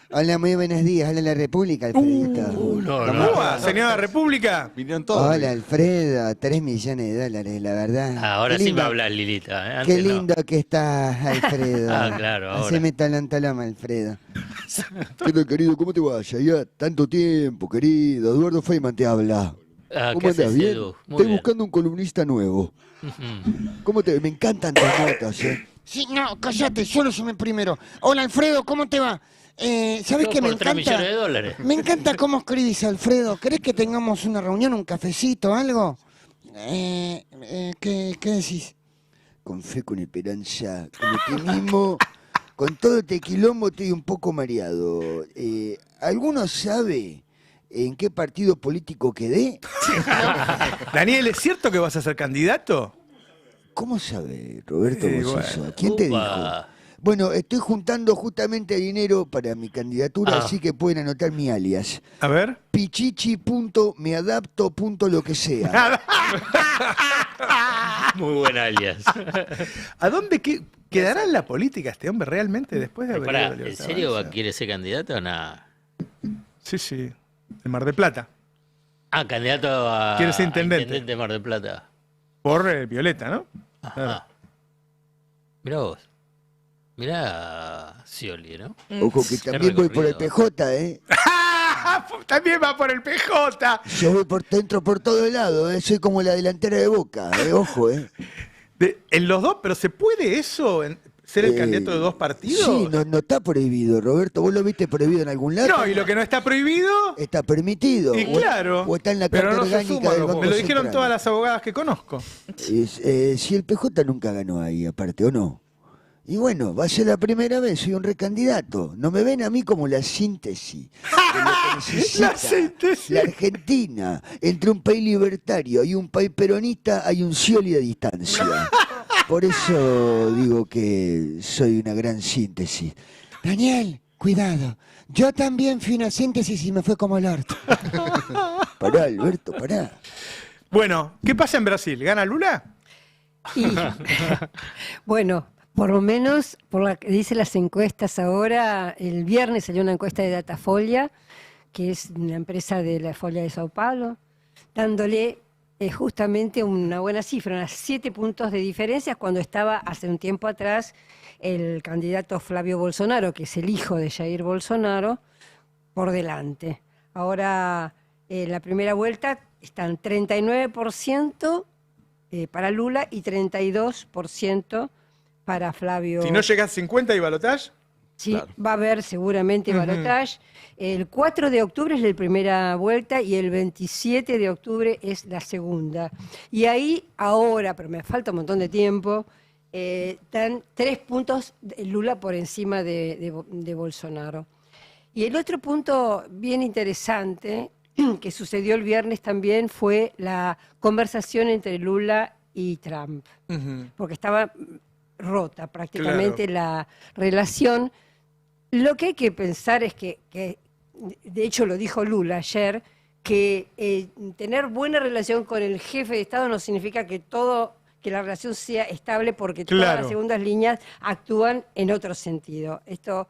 Hola, muy buenos días. Hola, la República, Alfredito. No. ¡Uah, señora República! Vinieron todos. Hola, Alfredo. 3 millones de dólares, la verdad. Ahora Qué sí me lindo- hablas, Lilita. Antes Qué no. lindo que estás, Alfredo. Ah, claro, ahora. Haceme talama, Alfredo. ¿Qué tal, querido? ¿Cómo te va? Ya tanto tiempo, querido. Eduardo Feynman te habla. Ah, ¿Cómo ¿qué haces, andas? ¿Bien? Edu? Muy Estoy bien. buscando un columnista nuevo. ¿Cómo te Me encantan tus notas, ¿eh? Sí, no, cállate, yo lo llamé primero. Hola, Alfredo, ¿cómo te va? ¿Sabes Todo qué me por 3 encanta? millones de dólares. Me encanta cómo escribís, Alfredo. ¿Querés que tengamos una reunión, un cafecito, algo? ¿Qué decís? Con fe, con esperanza, con optimismo, con todo este quilombo estoy un poco mareado. ¿Alguno sabe en qué partido político quedé? Daniel, ¿es cierto que vas a ser candidato? ¿Cómo sabe, Roberto Bososo? bueno. ¿Quién te dijo? Upa. Bueno, estoy juntando justamente dinero para mi candidatura, Ah. así que pueden anotar mi alias. A ver. Pichichi.meadapto. Lo que sea. Muy buen alias. ¿A dónde quedará en la política este hombre realmente después de Pero haber pará, ido a ¿en Libertad serio Avanza? quiere ser candidato o nada? Sí. El Mar de Plata. Ah, candidato a Quiere ser intendente. de Mar del Plata. Por Violeta, ¿no? Ajá. Mirá vos. Mirá Scioli, ¿no? Ojo que también voy por el recorrido. PJ, ¿eh? También va por el PJ. Yo voy por dentro por todo lado, ¿eh? Soy como la delantera de Boca, ¿eh? Ojo, ¿eh? En los dos, pero ¿se puede eso? ¿Ser el candidato de dos partidos? Sí, no está prohibido, Roberto. ¿Vos lo viste prohibido en algún lado? No, y lo que no está prohibido. Está permitido. Y claro. O está en la pero carta no se orgánica suma, del Banco me lo dijeron Central. todas las abogadas que conozco. Si el PJ nunca ganó ahí, aparte, ¿o no? Y bueno, va a ser la primera vez, soy un recandidato. No me ven a mí como la síntesis de lo que necesita La síntesis. la Argentina. Entre un país libertario y un país peronista hay un Scioli de distancia. Por eso digo que soy una gran síntesis. Daniel, cuidado. Yo también fui una síntesis y me fue como el orto. Pará, Alberto, pará. Bueno, ¿qué pasa en Brasil? ¿Gana Lula? Y, bueno, por lo menos, por lo que dicen las encuestas ahora, el viernes salió una encuesta de Datafolia, que es una empresa de la Folia de Sao Paulo, dándole justamente una buena cifra, unas 7 puntos de diferencia cuando estaba hace un tiempo atrás el candidato Flavio Bolsonaro, que es el hijo de Jair Bolsonaro, por delante. Ahora, en la primera vuelta están 39% para Lula y 32% para Flavio. Si no llega a 50 y balotaje. Sí, Claro. va a haber seguramente balotaje. El 4 de octubre es la primera vuelta y el 27 de octubre es la segunda. Y ahí, ahora, pero me falta un montón de tiempo, están 3 puntos de Lula por encima de Bolsonaro. Y el otro punto bien interesante que sucedió el viernes también fue la conversación entre Lula y Trump, porque estaba rota prácticamente la relación. Lo que hay que pensar es que de hecho lo dijo Lula ayer, que tener buena relación con el jefe de Estado no significa que la relación sea estable, porque todas las segundas líneas actúan en otro sentido. Esto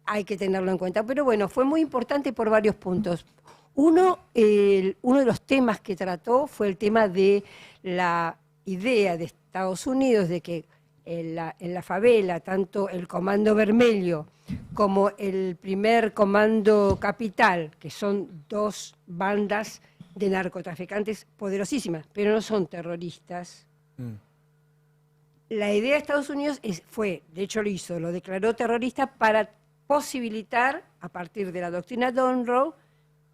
hay que tenerlo en cuenta. Pero bueno, fue muy importante por varios puntos. Uno de los temas que trató fue el tema de la idea de Estados Unidos de que en la favela, tanto el Comando Vermelho como el primer Comando Capital, que son 2 bandas de narcotraficantes poderosísimas, pero no son terroristas. La idea de Estados Unidos fue, de hecho lo declaró terrorista para posibilitar, a partir de la doctrina Monroe,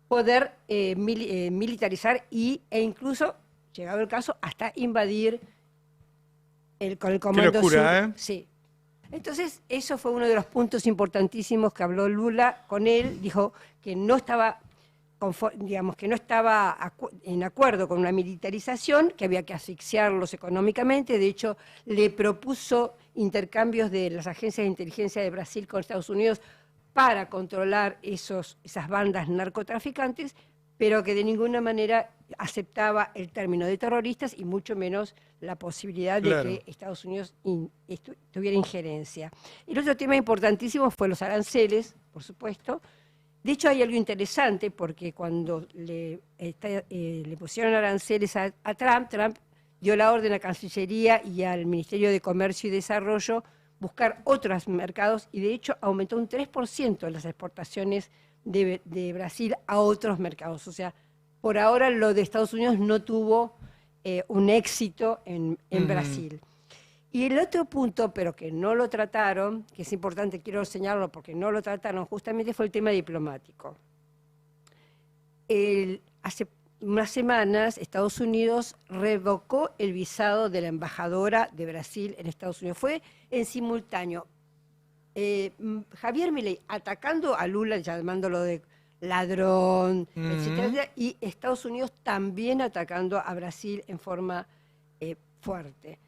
poder militarizar e incluso, llegado el caso, hasta invadir con el Comando Qué locura, Sur. Sí. Entonces, eso fue uno de los puntos importantísimos que habló Lula con él. Dijo que no estaba, que no estaba en acuerdo con una militarización, que había que asfixiarlos económicamente. De hecho, le propuso intercambios de las agencias de inteligencia de Brasil con Estados Unidos para controlar esas bandas narcotraficantes, pero que de ninguna manera aceptaba el término de terroristas y mucho menos la posibilidad de que Estados Unidos tuviera injerencia. El otro tema importantísimo fue los aranceles, por supuesto. De hecho, hay algo interesante, porque cuando le pusieron aranceles a Trump, Trump dio la orden a Cancillería y al Ministerio de Comercio y Desarrollo buscar otros mercados, y de hecho aumentó un 3% las exportaciones de Brasil a otros mercados. O sea, por ahora lo de Estados Unidos no tuvo un éxito en Brasil. Y el otro punto, pero que no lo trataron, que es importante, quiero señalarlo porque no lo trataron, justamente fue el tema diplomático. Hace unas semanas Estados Unidos revocó el visado de la embajadora de Brasil en Estados Unidos. Fue en simultáneo. Javier Milei atacando a Lula, llamándolo de ladrón, etcétera, y Estados Unidos también atacando a Brasil en forma fuerte.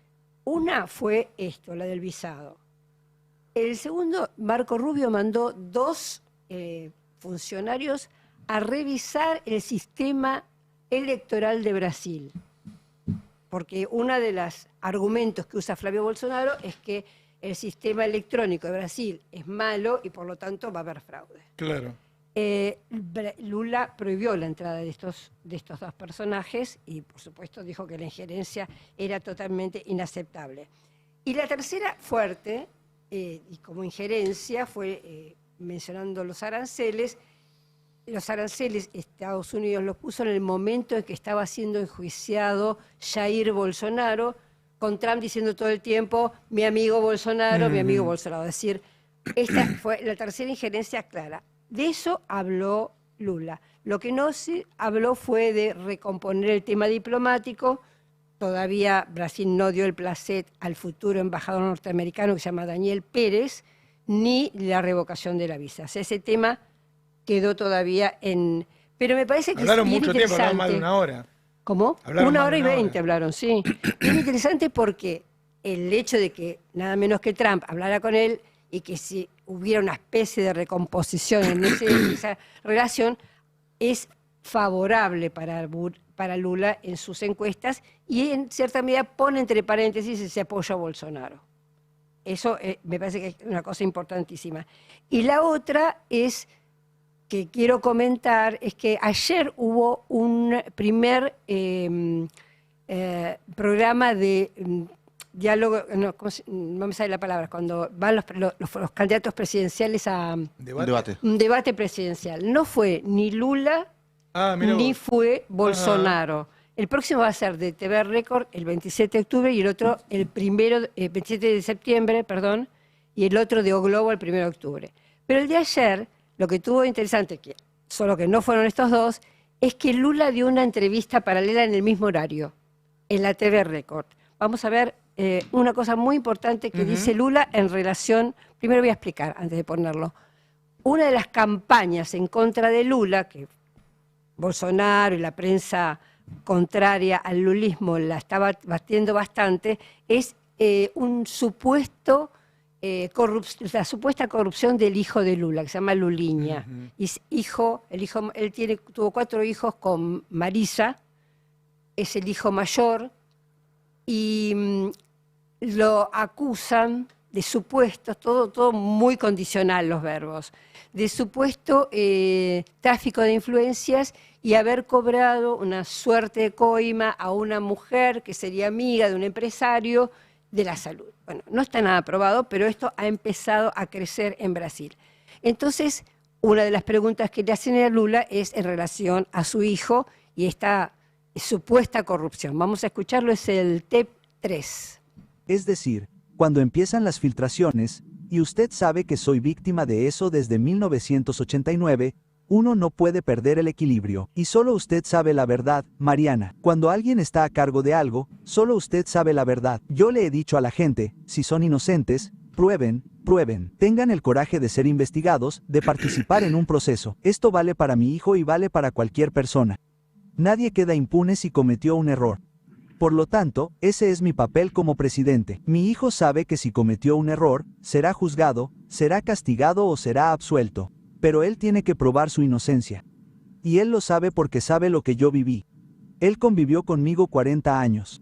Una fue la del visado. El segundo, Marco Rubio mandó 2 funcionarios a revisar el sistema electoral de Brasil, porque uno de los argumentos que usa Flavio Bolsonaro es que el sistema electrónico de Brasil es malo y por lo tanto va a haber fraude. Claro. Lula prohibió la entrada de estos 2 personajes y, por supuesto, dijo que la injerencia era totalmente inaceptable. Y la tercera fuerte, y como injerencia, fue mencionando los aranceles. Los aranceles Estados Unidos los puso en el momento en que estaba siendo enjuiciado Jair Bolsonaro, con Trump diciendo todo el tiempo, mi amigo Bolsonaro, mi amigo Bolsonaro. Es decir, esta fue la tercera injerencia clara. De eso habló Lula. Lo que no se habló fue de recomponer el tema diplomático. Todavía Brasil no dio el placet al futuro embajador norteamericano que se llama Daniel Pérez, ni la revocación de la visa. O sea, ese tema quedó todavía en... Pero me parece que hablaron es bien mucho tiempo, hablaron más de interesante. 1 hora. ¿Cómo? Hablaron 1 más hora de y 1 20 hora. hablaron, sí. Es interesante porque el hecho de que nada menos que Trump hablara con él y que si hubiera una especie de recomposición en esa relación es favorable para Lula en sus encuestas, y en cierta medida pone entre paréntesis ese apoyo a Bolsonaro. Eso me parece que es una cosa importantísima. Y la otra es que quiero comentar, es que ayer hubo un primer programa de diálogo, no me sale la palabra, cuando van los candidatos presidenciales a ¿Debate? un debate presidencial. No fue ni Lula ni fue Bolsonaro. El próximo va a ser de TV Record el 27 de octubre y el otro el 27 de septiembre, perdón, y el otro de O Globo el 1 de octubre. Pero el de ayer, lo que tuvo interesante, solo que no fueron estos dos, es que Lula dio una entrevista paralela en el mismo horario, en la TV Record. Vamos a ver una cosa muy importante que dice Lula en relación, primero voy a explicar antes de ponerlo, una de las campañas en contra de Lula, que Bolsonaro y la prensa contraria al lulismo la estaba batiendo bastante, es la supuesta corrupción del hijo de Lula, que se llama Luliña. Y él tuvo 4 hijos con Marisa, es el hijo mayor, y lo acusan de supuesto, todo muy condicional los verbos, de supuesto tráfico de influencias y haber cobrado una suerte de coima a una mujer que sería amiga de un empresario de la salud. Bueno, no está nada probado, pero esto ha empezado a crecer en Brasil. Entonces, una de las preguntas que le hacen a Lula es en relación a su hijo y esta supuesta corrupción. Vamos a escucharlo, es el TEP 3. Es decir, cuando empiezan las filtraciones, y usted sabe que soy víctima de eso desde 1989, uno no puede perder el equilibrio. Y solo usted sabe la verdad, Mariana. Cuando alguien está a cargo de algo, solo usted sabe la verdad. Yo le he dicho a la gente, si son inocentes, prueben, tengan el coraje de ser investigados, de participar en un proceso. Esto vale para mi hijo y vale para cualquier persona. Nadie queda impune si cometió un error. Por lo tanto, ese es mi papel como presidente. Mi hijo sabe que si cometió un error, será juzgado, será castigado o será absuelto. Pero él tiene que probar su inocencia. Y él lo sabe porque sabe lo que yo viví. Él convivió conmigo 40 años.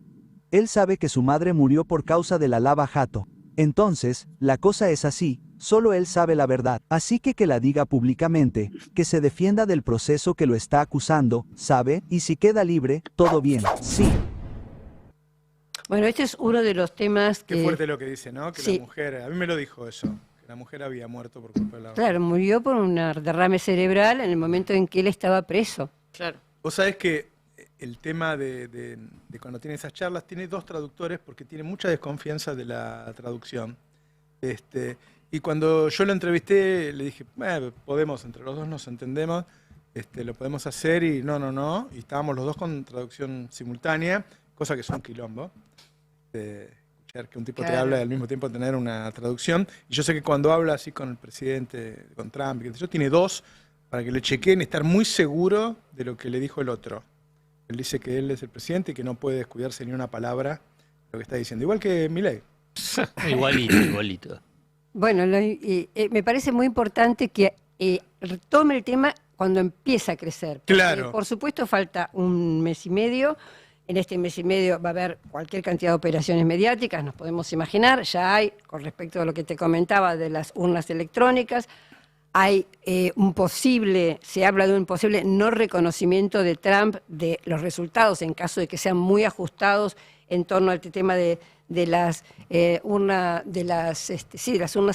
Él sabe que su madre murió por causa de la lava jato. Entonces, la cosa es así, solo él sabe la verdad. Así que la diga públicamente, que se defienda del proceso que lo está acusando, ¿sabe? Y si queda libre, todo bien. Sí. Bueno, este es uno de los temas que... Qué fuerte lo que dice, ¿no? Que sí. La mujer, a mí me lo dijo eso, que la mujer había muerto por culpa de la... Claro, murió por un derrame cerebral en el momento en que él estaba preso. Claro. Vos sabés que el tema de cuando tiene esas charlas tiene 2 traductores porque tiene mucha desconfianza de la traducción. Y cuando yo lo entrevisté, le dije, podemos, entre los dos nos entendemos, lo podemos hacer y no. Y estábamos los dos con traducción simultánea, cosa que es un quilombo. Escuchar que un tipo te habla y al mismo tiempo tener una traducción. Y yo sé que cuando habla así con el presidente, con Trump, tiene 2 para que le chequeen y estar muy seguro de lo que le dijo el otro. Él dice que él es el presidente y que no puede descuidarse ni una palabra de lo que está diciendo. Igual que Milei. Igualito. Bueno, me parece muy importante que retome el tema cuando empieza a crecer. Claro. Por supuesto, falta un mes y medio. En este mes y medio va a haber cualquier cantidad de operaciones mediáticas, nos podemos imaginar. Ya hay, con respecto a lo que te comentaba de las urnas electrónicas, hay se habla de un posible no reconocimiento de Trump de los resultados en caso de que sean muy ajustados en torno al tema de las urnas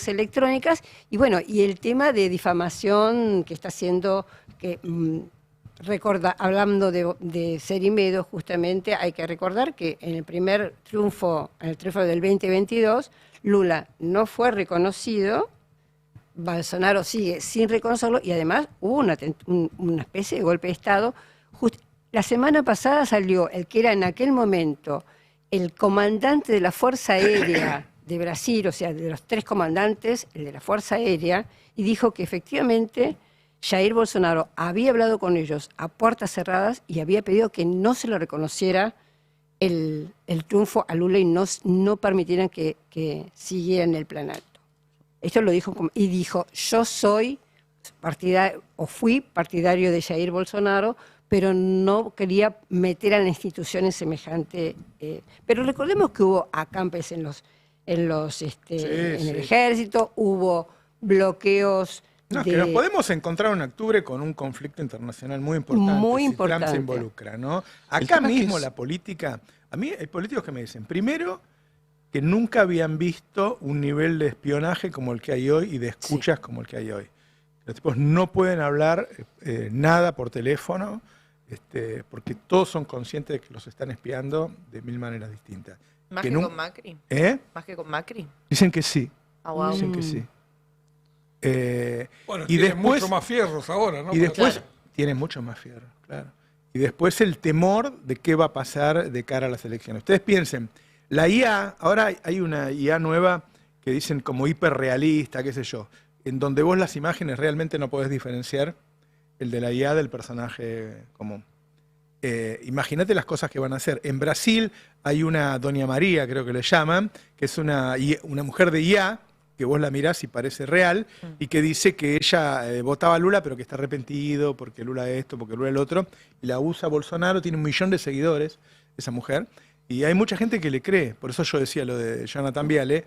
electrónicas. Y bueno, y el tema de difamación que está haciendo hablando de Cerimedo, justamente hay que recordar que en el primer triunfo, del 2022, Lula no fue reconocido, Bolsonaro sigue sin reconocerlo y además hubo una especie de golpe de Estado. La semana pasada salió el que era en aquel momento el comandante de la Fuerza Aérea de Brasil, o sea, de los 3 comandantes, el de la Fuerza Aérea, y dijo que efectivamente Jair Bolsonaro había hablado con ellos a puertas cerradas y había pedido que no se le reconociera el triunfo a Lula y no permitieran que siguiera en el plan alto. Esto lo dijo y dijo, yo soy fui partidario de Jair Bolsonaro, pero no quería meter a la institución en semejante... pero recordemos que hubo acampes en el ejército, hubo bloqueos No, que nos podemos encontrar en octubre con un conflicto internacional muy importante. Muy si importante. Trump se involucra, ¿no? El Acá tema es que mismo es- la política. A mí hay políticos que me dicen, primero, que nunca habían visto un nivel de espionaje como el que hay hoy y de escuchas como el que hay hoy. Los tipos no pueden hablar nada por teléfono, porque todos son conscientes de que los están espiando de mil maneras distintas. Más Que que nun- con Macri. ¿Eh? Más que con Macri. Dicen que sí. Ah, wow. Dicen que sí. Bueno, Y tiene después- mucho más fierros ahora, ¿no? Y después Claro. tiene mucho más fierro, claro. Y después el temor de qué va a pasar de cara a las elecciones. Ustedes piensen, la IA, ahora hay una IA nueva que dicen como hiperrealista, qué sé yo, en donde vos las imágenes realmente no podés diferenciar el de la IA del personaje común. Imagínate las cosas que van a hacer. En Brasil hay una Doña María, creo que le llaman, que es una mujer de IA, que vos la mirás y parece real, y que dice que ella votaba a Lula, pero que está arrepentido porque Lula esto, porque Lula el otro, y la usa Bolsonaro, tiene 1 millón de seguidores, esa mujer, y hay mucha gente que le cree. Por eso yo decía lo de Jonathan Viale.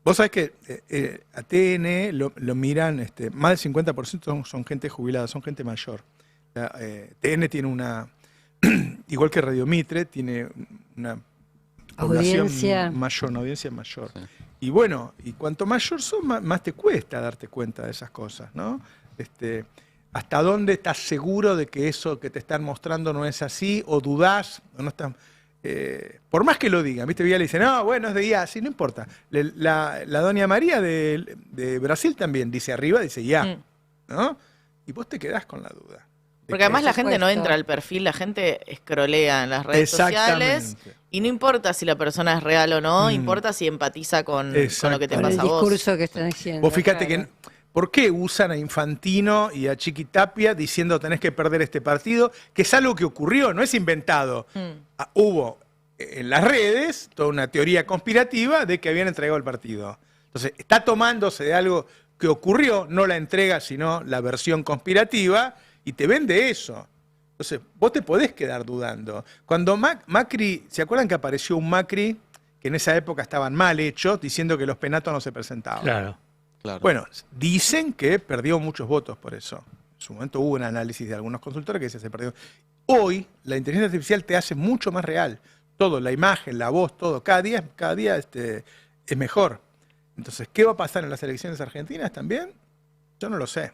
Vos sabés que a TN lo miran, más del 50% son gente jubilada, son gente mayor. TN tiene una, igual que Radio Mitre, tiene una población Audiencia. mayor, una audiencia mayor. Sí. Y bueno, y cuanto mayor sos, más te cuesta darte cuenta de esas cosas, ¿no? ¿Hasta dónde estás seguro de que eso que te están mostrando no es así? ¿O dudás? ¿O no estás, por más que lo digan, ¿viste? Viale dice, no, bueno, es de IA, sí, no importa. La Doña María de Brasil también dice arriba, dice IA, ¿no? Y vos te quedás con la duda. Porque además la Por gente no supuesto. entra al perfil, la gente escrolea en las redes sociales Exactamente. y no importa si la persona es real o no, Mm. importa si empatiza con lo que te Con el pasa a vos. discurso que están haciendo. Vos fíjate claro. que, ¿por qué usan a Infantino y a Chiquitapia diciendo tenés que perder este partido? Que es algo que ocurrió, no es inventado. Hubo en las redes toda una teoría conspirativa de que habían entregado el partido. Entonces, está tomándose de algo que ocurrió, no la entrega, sino la versión conspirativa, y te vende eso. Entonces, vos te podés quedar dudando. Cuando Macri, ¿se acuerdan que apareció un Macri que en esa época estaban mal hechos, diciendo que los penatos no se presentaban? Claro. Claro. Bueno, dicen que perdió muchos votos por eso. En su momento hubo un análisis de algunos consultores que decían que se perdió. Hoy, la inteligencia artificial te hace mucho más real. Todo, la imagen, la voz, todo. Cada día es mejor. Entonces, ¿qué va a pasar en las elecciones argentinas también? Yo no lo sé.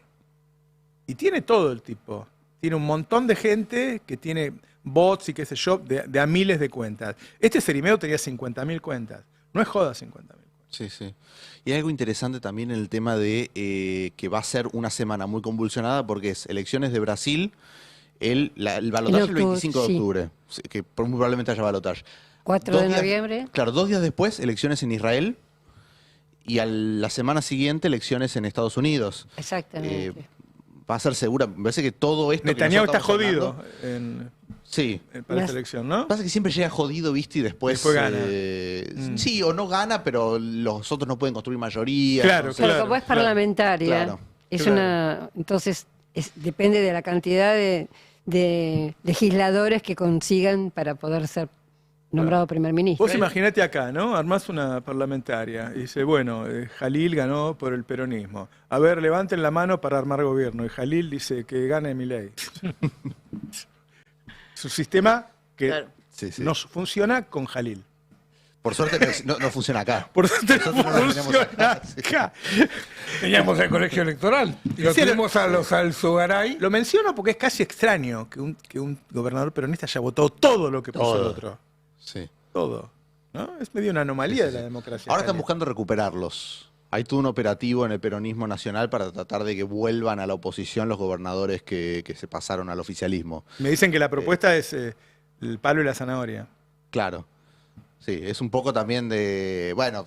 Y tiene todo el tipo. Tiene un montón de gente que tiene bots y qué sé yo, de a miles de cuentas. Este Cerimeo tenía 50.000 cuentas. No es joda 50.000. Sí, sí. Y hay algo interesante también en el tema de que va a ser una semana muy convulsionada porque es elecciones de Brasil, el balotaje el 25 de sí. octubre, que muy probablemente haya balotaje. 4 2 de días- noviembre. Claro, 2 días después, elecciones en Israel y a la semana siguiente, elecciones en Estados Unidos. Exactamente. Va a ser segura, me parece que todo esto... que Netanyahu está nosotros jodido estamos hablando- Sí. para esta Las- elección, ¿no? Pasa que siempre llega jodido, ¿viste? Y después Gana. Sí, o no gana, pero los otros no pueden construir mayoría. Claro, entonces- Pero claro, como es claro. parlamentaria, Claro. es Claro. una. Entonces, depende de la cantidad de legisladores que consigan para poder ser nombrado primer ministro. Vos imaginate acá, ¿no? Armás una parlamentaria y dice, bueno, Jalil ganó por el peronismo. A ver, levanten la mano para armar gobierno. Y Jalil dice que gane Milei. Es un sistema que Claro. Sí, sí. no funciona con Jalil. Por suerte no funciona acá. Por suerte no Nosotros no lo tenemos funciona acá, sí. acá. Teníamos el colegio electoral. Y lo Sí, tuvimos a los Alzugaray. Lo menciono porque es casi extraño que un gobernador peronista haya votado todo lo que puso el Todo. otro. Sí. Todo. ¿No? Es medio una anomalía de la democracia. Ahora están Jalil. buscando recuperarlos. Hay todo un operativo en el peronismo nacional para tratar de que vuelvan a la oposición los gobernadores que se pasaron al oficialismo. Me dicen que la propuesta es el palo y la zanahoria. Claro. Sí, es un poco también de, bueno,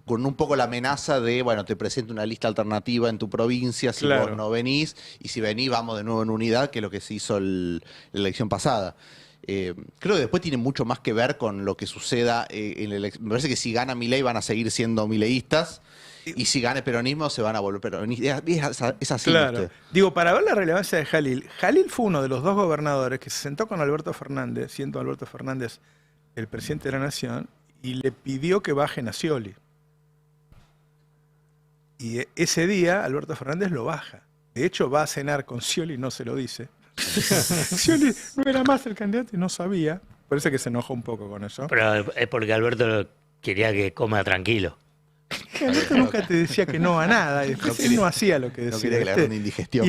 con un poco la amenaza de, bueno, te presento una lista alternativa en tu provincia si Claro. vos no venís, y si venís vamos de nuevo en unidad, que es lo que se hizo la elección pasada. Creo que después tiene mucho más que ver con lo que suceda en la elección. Me parece que si gana Milei van a seguir siendo mileístas, y si gana el peronismo se van a volver peronistas. Es así, Claro. ¿viste? Digo, para ver la relevancia de Jalil, Jalil fue uno de los 2 gobernadores que se sentó con Alberto Fernández, siendo Alberto Fernández el presidente de la Nación, y le pidió que bajen a Scioli. Y ese día Alberto Fernández lo baja. De hecho, va a cenar con Scioli y no se lo dice. Scioli no era más el candidato y no sabía. Parece que se enojó un poco con eso. Pero es porque Alberto quería que coma tranquilo. Alberto nunca te decía que no a nada. Y después él no hacía lo que decía. No quería que le hagan una indigestión.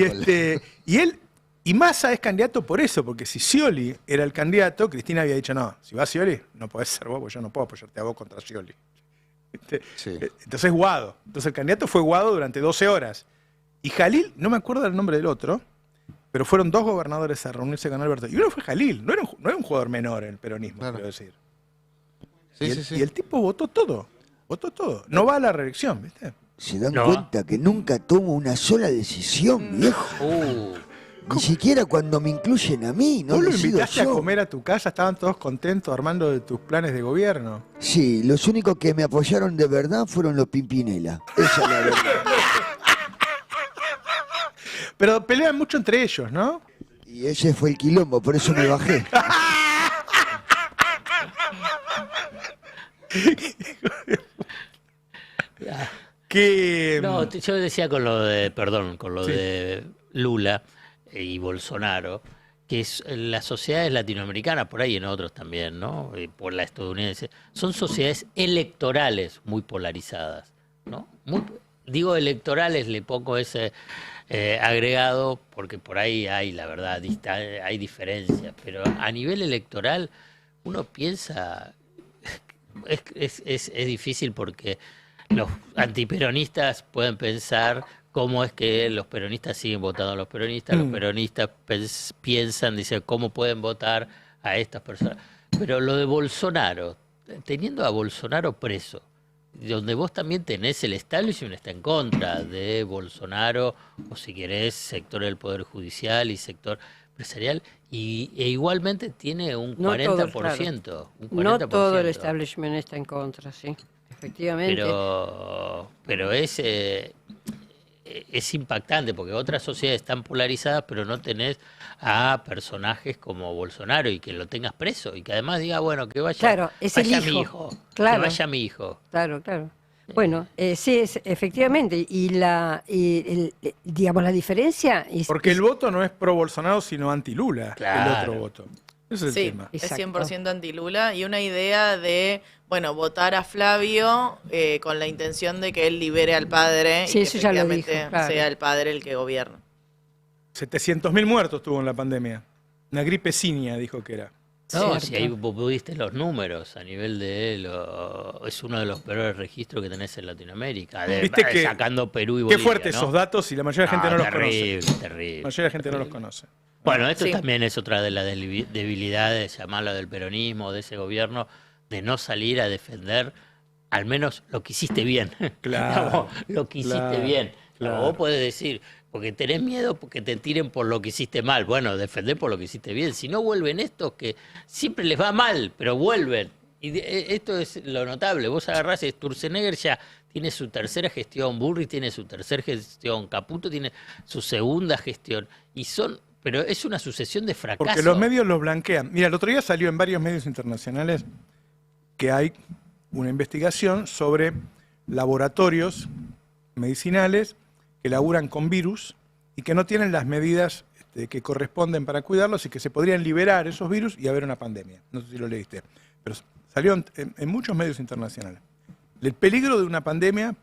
Y Massa es candidato por eso, porque si Scioli era el candidato, Cristina había dicho, no, si va Scioli, no podés ser vos, porque yo no puedo apoyarte a vos contra Scioli. Sí. Entonces Guado. Entonces el candidato fue Guado durante 12 horas. Y Jalil, no me acuerdo el nombre del otro, pero fueron 2 gobernadores a reunirse con Alberto. Y uno fue Jalil, no era un jugador menor en el peronismo, Claro. quiero decir. Sí. Y el tipo votó todo. Votó todo. No va a la reelección, ¿viste? Se dan No. cuenta que nunca tomo una sola decisión, viejo. Ni siquiera cuando me incluyen a mí, no Vos lo decido invitaste a yo. comer a tu casa, estaban todos contentos armando de tus planes de gobierno. Sí, los únicos que me apoyaron de verdad fueron los Pimpinela. Esa es la verdad. Pero pelean mucho entre ellos, ¿no? Y ese fue el quilombo, por eso me bajé. Que No, yo decía con lo de, perdón, con lo Sí. de Lula y Bolsonaro, que las sociedades latinoamericanas, por ahí en otros también, ¿no? Y por la estadounidense, son sociedades electorales muy polarizadas, ¿no? Digo electorales, le pongo ese agregado, porque por ahí hay, la verdad, hay diferencias, pero a nivel electoral uno piensa, es difícil porque los antiperonistas pueden pensar cómo es que los peronistas siguen votando a los peronistas piensan, dicen, cómo pueden votar a estas personas. Pero lo de Bolsonaro, teniendo a Bolsonaro preso, donde vos también tenés el establishment está en contra de Bolsonaro, o si querés, sector del Poder Judicial y sector empresarial, e igualmente tiene un No todo, 40%. Un 40%. No todo el establishment está en contra, sí. Efectivamente. Pero es impactante porque otras sociedades están polarizadas, pero no tenés a personajes como Bolsonaro y que lo tengas preso y que además diga, bueno, que vaya, Claro, es el vaya mi hijo. hijo, Claro. que vaya mi hijo. Claro, claro. Bueno, sí, efectivamente. Digamos, la diferencia es... porque el voto no es pro Bolsonaro, sino anti Lula, Claro. el otro voto. Ese es el Sí, tema. es Exacto. 100% anti-Lula y una idea de, bueno, votar a Flavio con la intención de que él libere al padre Sí, y que eso ya lo efectivamente dijo, claro. sea el padre el que gobierna. 700.000 muertos tuvo en la pandemia. Una gripe cinia, dijo que era. No, Cierto. si ahí vos pudiste los números a nivel de es uno de los peores registros que tenés en Latinoamérica, Viste que- sacando Perú y Qué Bolivia. fuertes ¿no? esos datos y la mayoría de la gente no los terrible, conoce. terrible. La mayoría de la gente no los conoce. Bueno, esto Sí. también es otra de las debilidades, llamarlo del peronismo, de ese gobierno, de no salir a defender al menos lo que hiciste bien. Claro, Digamos, lo que hiciste claro, bien. claro. Vos podés decir, porque tenés miedo porque te tiren por lo que hiciste mal. Bueno, defender por lo que hiciste bien. Si no vuelven estos que siempre les va mal, pero vuelven. Y esto es lo notable. Vos agarrás, Sturzenegger ya tiene su tercera gestión, Burri tiene su tercera gestión, Caputo tiene su segunda gestión. Pero es una sucesión de fracasos. Porque los medios los blanquean. Mira, el otro día salió en varios medios internacionales que hay una investigación sobre laboratorios medicinales que laburan con virus y que no tienen las medidas que corresponden para cuidarlos y que se podrían liberar esos virus y haber una pandemia. No sé si lo leíste, pero salió en muchos medios internacionales. El peligro de una pandemia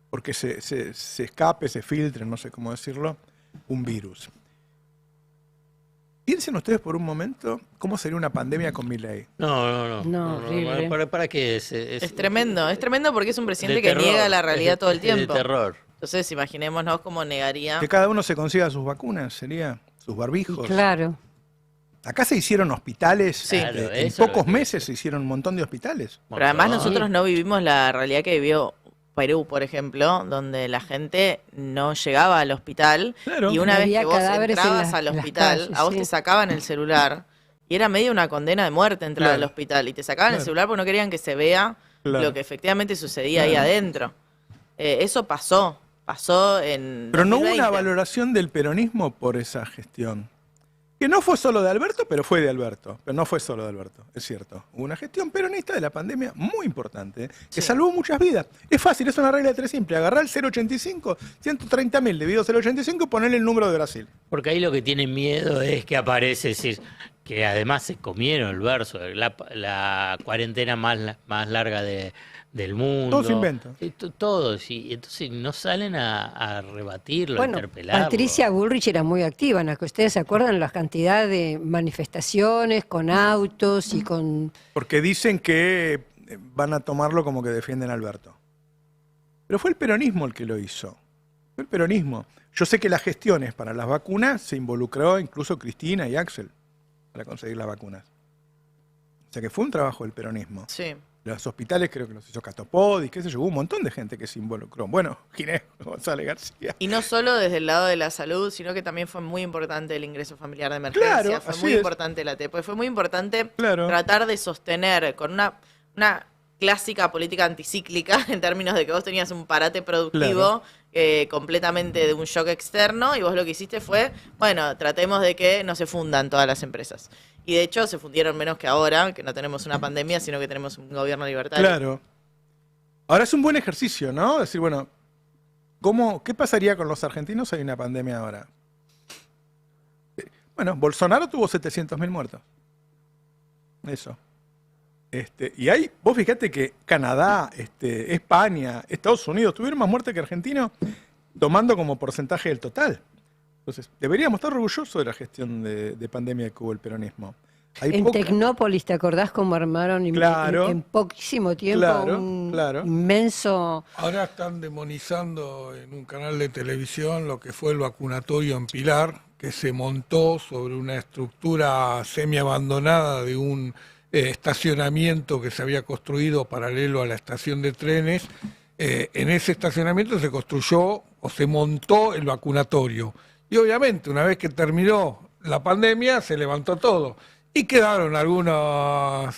porque se escape, se filtre, no sé cómo decirlo, un virus. Piensen ustedes por un momento cómo sería una pandemia con Milei. No, horrible. ¿Para qué Es tremendo porque es un presidente de que terror, niega la realidad todo el es tiempo. De terror. Entonces, imaginémonos cómo negaría. Que cada uno se consiga sus vacunas, sería sus barbijos. Claro. Acá se hicieron hospitales, Sí. Claro, en eso es lo pocos que- meses se hicieron un montón de hospitales. Pero además Montón. nosotros no vivimos la realidad que vivió Perú, por ejemplo, donde la gente no llegaba al hospital Claro. y una vez Había que vos cadáveres en entrabas al en las hospital, calles, a vos sí. te sacaban el celular y era medio una condena de muerte entrar Claro. al hospital y te sacaban el Claro. celular porque no querían que se vea Claro. lo que efectivamente sucedía ahí adentro. Eso pasó en Pero no hubo 2020. una valoración del peronismo por esa gestión. Que no fue solo de Alberto, pero fue de Alberto. Pero no fue solo de Alberto, es cierto. Hubo una gestión peronista de la pandemia muy importante, que salvó muchas vidas. Es fácil, es una regla de tres simple. Agarrar el 0,85, 130.000 dividido 0,85 y ponerle el número de Brasil. Porque ahí lo que tienen miedo es que aparece, es decir, que además se comieron el verso, la cuarentena más larga del mundo. Todos inventos. Todos, y entonces no salen a rebatirlo, a Bueno, interpelarlo. Patricia Bullrich era muy activa, ¿no? Que ustedes se acuerdan la cantidad de manifestaciones con autos y con... Porque dicen que van a tomarlo como que defienden a Alberto. Pero fue el peronismo el que lo hizo. Fue el peronismo. Yo sé que las gestiones para las vacunas se involucró incluso Cristina y Axel para conseguir las vacunas. O sea que fue un trabajo del peronismo. Sí. Los hospitales creo que los hizo Catopodis, qué sé yo, hubo un montón de gente que se involucró. Bueno, Ginés González García. Y no solo desde el lado de la salud, sino que también fue muy importante el ingreso familiar de emergencia. Claro, fue así muy es. importante la TEP. Fue muy importante Claro. tratar de sostener con una clásica política anticíclica, en términos de que vos tenías un parate productivo completamente de un shock externo, y vos lo que hiciste fue, bueno, tratemos de que no se fundan todas las empresas. Y de hecho se fundieron menos que ahora, que no tenemos una pandemia, sino que tenemos un gobierno libertario. Claro. Ahora es un buen ejercicio, ¿no? Decir, bueno, ¿qué pasaría con los argentinos si hay una pandemia ahora? Bueno, Bolsonaro tuvo 700.000 muertos. Eso. Y ahí, vos fíjate que Canadá, España, Estados Unidos tuvieron más muertes que argentinos, tomando como porcentaje del total. Entonces, deberíamos estar orgullosos de la gestión de pandemia que hubo el peronismo. Hay En poca- Tecnópolis, ¿te acordás cómo armaron Claro. en poquísimo tiempo Claro, un claro. inmenso... Ahora están demonizando en un canal de televisión lo que fue el vacunatorio en Pilar, que se montó sobre una estructura semi-abandonada de un estacionamiento que se había construido paralelo a la estación de trenes. En ese estacionamiento se construyó o se montó el vacunatorio. Y obviamente, una vez que terminó la pandemia, se levantó todo. Y quedaron algunos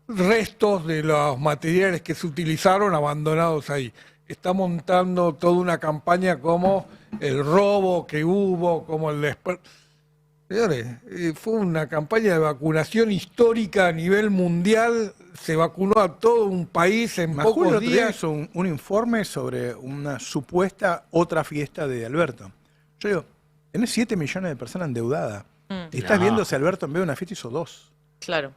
restos de los materiales que se utilizaron abandonados ahí. Está montando toda una campaña como el robo que hubo, como el... Señores, fue una campaña de vacunación histórica a nivel mundial. Se vacunó a todo un país en Majul el pocos otro día días. hizo un informe sobre una supuesta otra fiesta de Alberto. Yo digo, tenés 7 millones de personas endeudadas. Y estás No. viendo si Alberto en vez de una fiesta hizo 2. Claro.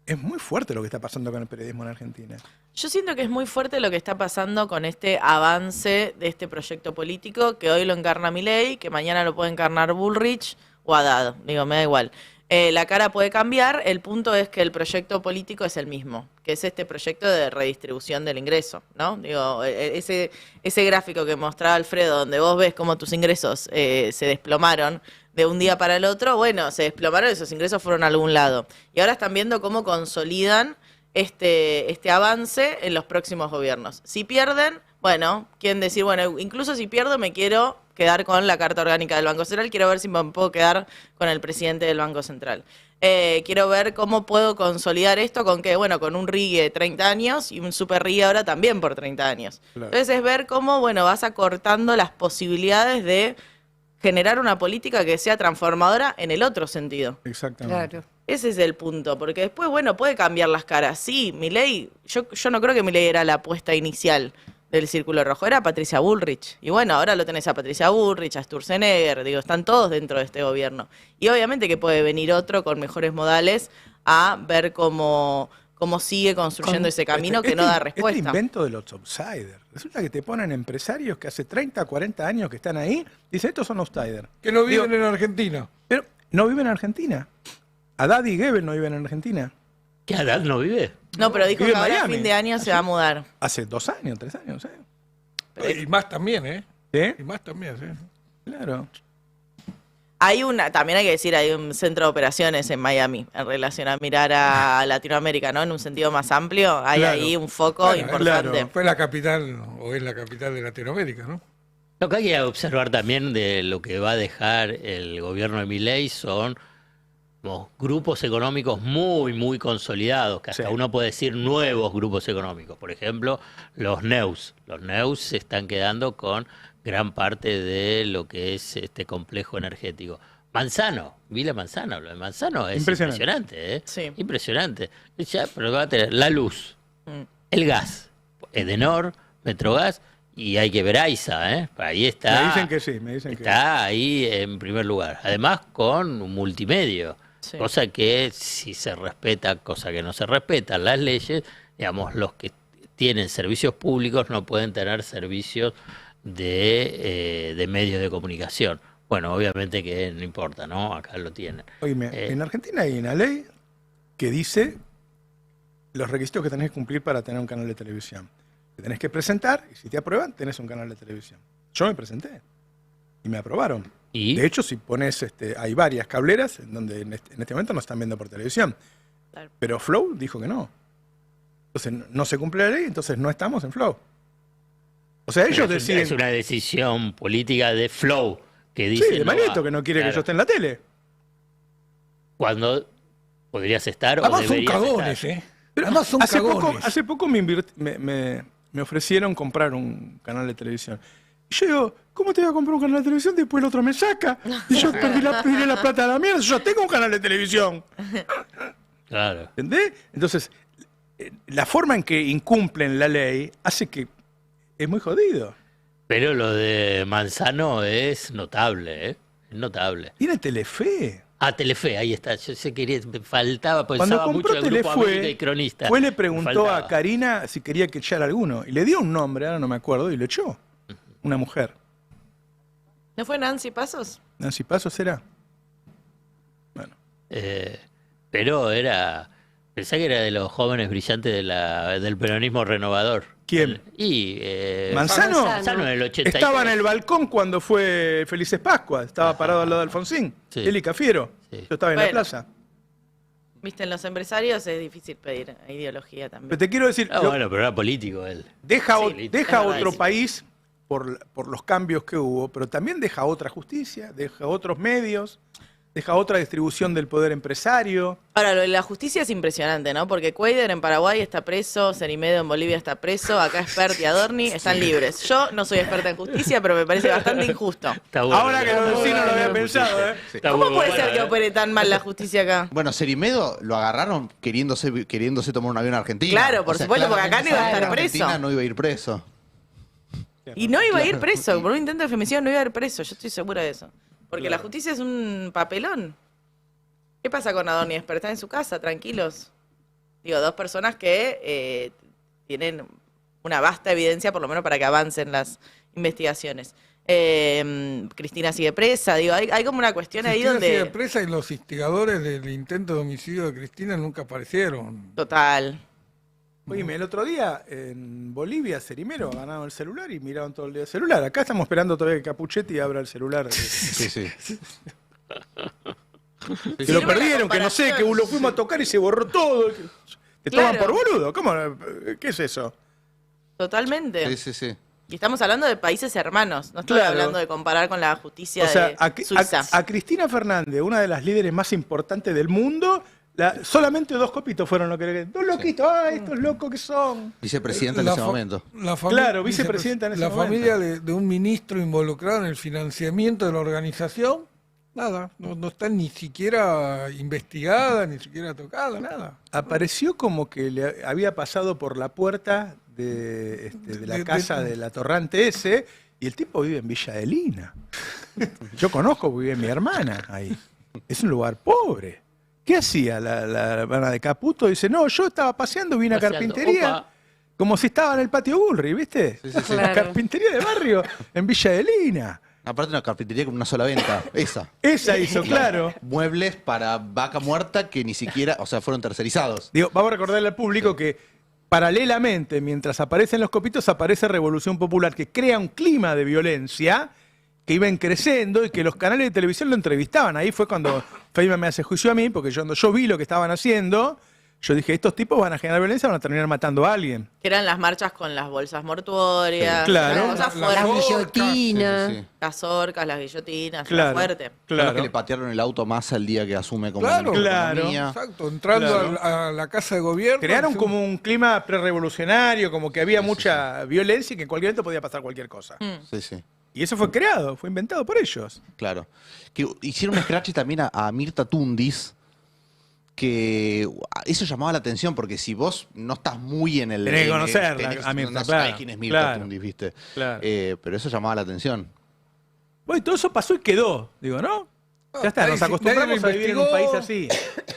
Es muy fuerte lo que está pasando con el periodismo en Argentina. Yo siento que es muy fuerte lo que está pasando con este avance de este proyecto político, que hoy lo encarna Milei, que mañana lo puede encarnar Bullrich o Haddad. Digo, me da igual. La cara puede cambiar, el punto es que el proyecto político es el mismo, que es este proyecto de redistribución del ingreso, ¿no? Digo, ese gráfico que mostraba Alfredo, donde vos ves cómo tus ingresos se desplomaron de un día para el otro, bueno, se desplomaron, esos ingresos fueron a algún lado. Y ahora están viendo cómo consolidan este avance en los próximos gobiernos. Si pierden, bueno, quieren decir, bueno, incluso si pierdo me quiero quedar con la Carta Orgánica del Banco Central, quiero ver si me puedo quedar con el presidente del Banco Central. Quiero ver cómo puedo consolidar esto con que, bueno, con un RIGE de 30 años y un super RIGE ahora también por 30 años. Claro. Entonces es ver cómo, bueno, vas acortando las posibilidades de generar una política que sea transformadora en el otro sentido. Exactamente. Claro. Ese es el punto, porque después, bueno, puede cambiar las caras. Sí, Milei, yo no creo que Milei era la apuesta inicial del Círculo Rojo, era Patricia Bullrich. Y bueno, ahora lo tenés a Patricia Bullrich, a Sturzenegger, digo, están todos dentro de este gobierno. Y obviamente que puede venir otro con mejores modales a ver cómo sigue construyendo ese camino que no da respuesta. Este invento de los outsiders. Resulta que te ponen empresarios que hace 30, 40 años que están ahí, dicen, estos son outsiders. Que no viven Digo, en Argentina. Pero no viven en Argentina. Haddad y Goebbels no viven en Argentina. ¿Qué Haddad no vive? No, pero dijo Vive que en ahora a Miami. fin de año se va a mudar. Hace 2 años, 3 años, Y más también, ¿eh? ¿Sí? Y más también, sí. Claro. También hay que decir, hay un centro de operaciones en Miami en relación a mirar a Latinoamérica, ¿no? En un sentido más amplio, hay Claro. ahí un foco Bueno, importante. claro. Fue la capital, o es la capital de Latinoamérica, ¿no? Lo que hay que observar también de lo que va a dejar el gobierno de Milei son grupos económicos muy, muy consolidados, que hasta Sí. uno puede decir nuevos grupos económicos. Por ejemplo, los NEUs. Los NEUs se están quedando con gran parte de lo que es este complejo energético. Manzano, Vila Manzano, lo de Manzano es impresionante, ¿eh? Sí. Impresionante. Ya, pero va a tener la luz, el gas, Edenor, Metrogas, y hay que ver AISA, ¿eh? Ahí está. Me dicen que sí, me dicen que Está ahí en primer lugar. Además con un multimedio, Sí. cosa que si se respeta, cosa que no se respetan las leyes, digamos, los que tienen servicios públicos no pueden tener servicios de medios de comunicación. Bueno, obviamente que no importa, ¿no? Acá lo tienen. Oíme, en Argentina hay una ley que dice los requisitos que tenés que cumplir para tener un canal de televisión. Te tenés que presentar y si te aprueban, tenés un canal de televisión. Yo me presenté y me aprobaron. ¿Y? De hecho, si pones, hay varias cableras en donde en este momento no están viendo por televisión. Claro. Pero Flow dijo que no. Entonces no se cumple la ley, entonces no estamos en Flow. O sea, ellos Pero deciden. es una decisión política de Flow que dice Sí, de Manito, que no quiere que yo esté en la tele. Cuando podrías estar o Además son deberías cagones, estar. ¿eh? Además son cagones. Hace poco me ofrecieron comprar un canal de televisión. Y yo digo, ¿cómo te voy a comprar un canal de televisión? Después el otro me saca. Y yo tiré la plata a la mierda. Yo ya tengo un canal de televisión. Claro. ¿Entendés? Entonces, la forma en que incumplen la ley hace que es muy jodido. Pero lo de Manzano es notable, ¿eh? Es notable. Tiene Telefe. Ah, Telefe, ahí está. Yo sé que me faltaba, pues Cuando pensaba compró mucho en Grupo América y Telefe, Cronista. le Me preguntó faltaba. a Karina si quería que echara alguno. Y le dio un nombre, ahora no me acuerdo, y lo echó. Una mujer. ¿No fue Nancy Pasos? Nancy Pasos era. Bueno. Pero era... Pensá que era de los jóvenes brillantes del peronismo renovador. ¿Quién? Manzano. Manzano en el 83. estaba en el balcón cuando fue Felices Pascua. Estaba parado al lado de Alfonsín. Sí. Él y Cafiero. Sí. Yo estaba en la Bueno. plaza. Viste, en los empresarios es difícil pedir ideología Pero también. te quiero decir, Bueno, pero era político él. deja Sí, deja es verdad, otro sí. país por los cambios que hubo, pero también deja otra justicia, deja otros medios, deja otra distribución del poder empresario. Ahora, lo de la justicia es impresionante, ¿no? Porque Cuader en Paraguay está preso, Cerimedo en Bolivia está preso, acá Expert y Adorni están libres. Yo no soy experta en justicia, pero me parece bastante injusto. Está bueno, Ahora que lo decís no lo había Está pensado, ¿eh? Está ¿Cómo muy puede buena, ser que ¿eh? opere tan mal la justicia acá? Bueno, Cerimedo lo agarraron queriéndose tomar un avión a Argentina. Claro, por supuesto, porque acá no iba a estar claramente preso. Argentina no iba a ir preso. Y no iba a ir preso, por un intento de femicidio no iba a ir preso, yo estoy segura de eso. Porque la justicia es un papelón. ¿Qué pasa con Adorni? Están en su casa, tranquilos. Digo, dos personas que tienen una vasta evidencia, por lo menos para que avancen las investigaciones. Cristina sigue presa, digo, hay como una cuestión ahí Cristina sigue donde... presa y los instigadores del intento de homicidio de Cristina nunca aparecieron. Total. Oíme, el otro día en Bolivia, Cerimero ganaron el celular y miraron todo el día el celular. Acá estamos esperando todavía que Capuchetti abra el celular. Sí, sí. Que lo perdieron, que no sé, que lo fuimos a tocar y se borró todo. ¿Te toman Claro. por boludo? ¿Cómo? ¿Qué es eso? Totalmente. Sí, sí, sí. Y estamos hablando de países hermanos, no estoy Claro. hablando de comparar con la justicia O sea, de Suiza. a Cristina Fernández, una de las líderes más importantes del mundo, solamente 2 copitos fueron lo que... 2 loquitos, ¡ay, estos locos que son! Vicepresidenta en La ese fa- momento. Claro, vicepresidenta en ese La momento. familia de un ministro involucrado en el financiamiento de la organización, nada, no está ni siquiera investigada, ni siquiera tocada, nada. Apareció como que le había pasado por la puerta de la casa de la Torrante ese, y el tipo vive en Villa de Lina. Yo conozco, porque vive mi hermana ahí. Es un lugar pobre. ¿Qué hacía la hermana de Caputo? Dice, no, yo estaba paseando, vi una Paseando. carpintería, Opa. como si estaba en el patio Bullrich, ¿viste? Sí, sí, sí. La carpintería de barrio en Villa de Lina. Aparte una carpintería con una sola venta, esa. Esa hizo, claro. Muebles para vaca muerta que ni siquiera, o sea, fueron tercerizados. Digo, vamos a recordarle al público que paralelamente, mientras aparecen los copitos, aparece Revolución Popular, que crea un clima de violencia que iban creciendo y que los canales de televisión lo entrevistaban. Ahí fue cuando Feynman me hace juicio a mí, porque yo vi lo que estaban haciendo. yo dije, estos tipos van a generar violencia, van a terminar matando a alguien. Que eran las marchas con las bolsas mortuorias, Claro. las cosas La fuertes. La orcas. guillotina. Sí, sí. Las orcas, las guillotinas, Claro. era fuerte. Claro. Que le patearon el auto más el día que asume como Claro. ministro de Claro. Economía. Exacto, entrando Claro. a la casa de gobierno. Crearon sí, como un clima prerevolucionario, como que había mucha violencia y que en cualquier momento podía pasar cualquier cosa. Sí, sí. Y eso fue creado, fue inventado por ellos. Claro. Que hicieron un scratch también a Mirta Tundis, que eso llamaba la atención, porque si vos no estás muy en el... Tenés que en- conocerla, tenés- a Mirta, no claro. sabés quién es Mirta Claro. Tundis, ¿viste? Claro. Pero eso llamaba la atención. Bueno, y todo eso pasó y quedó, digo, ¿no? Ya está, nadie- nos acostumbramos nadie a lo vivir en un país investigó. así.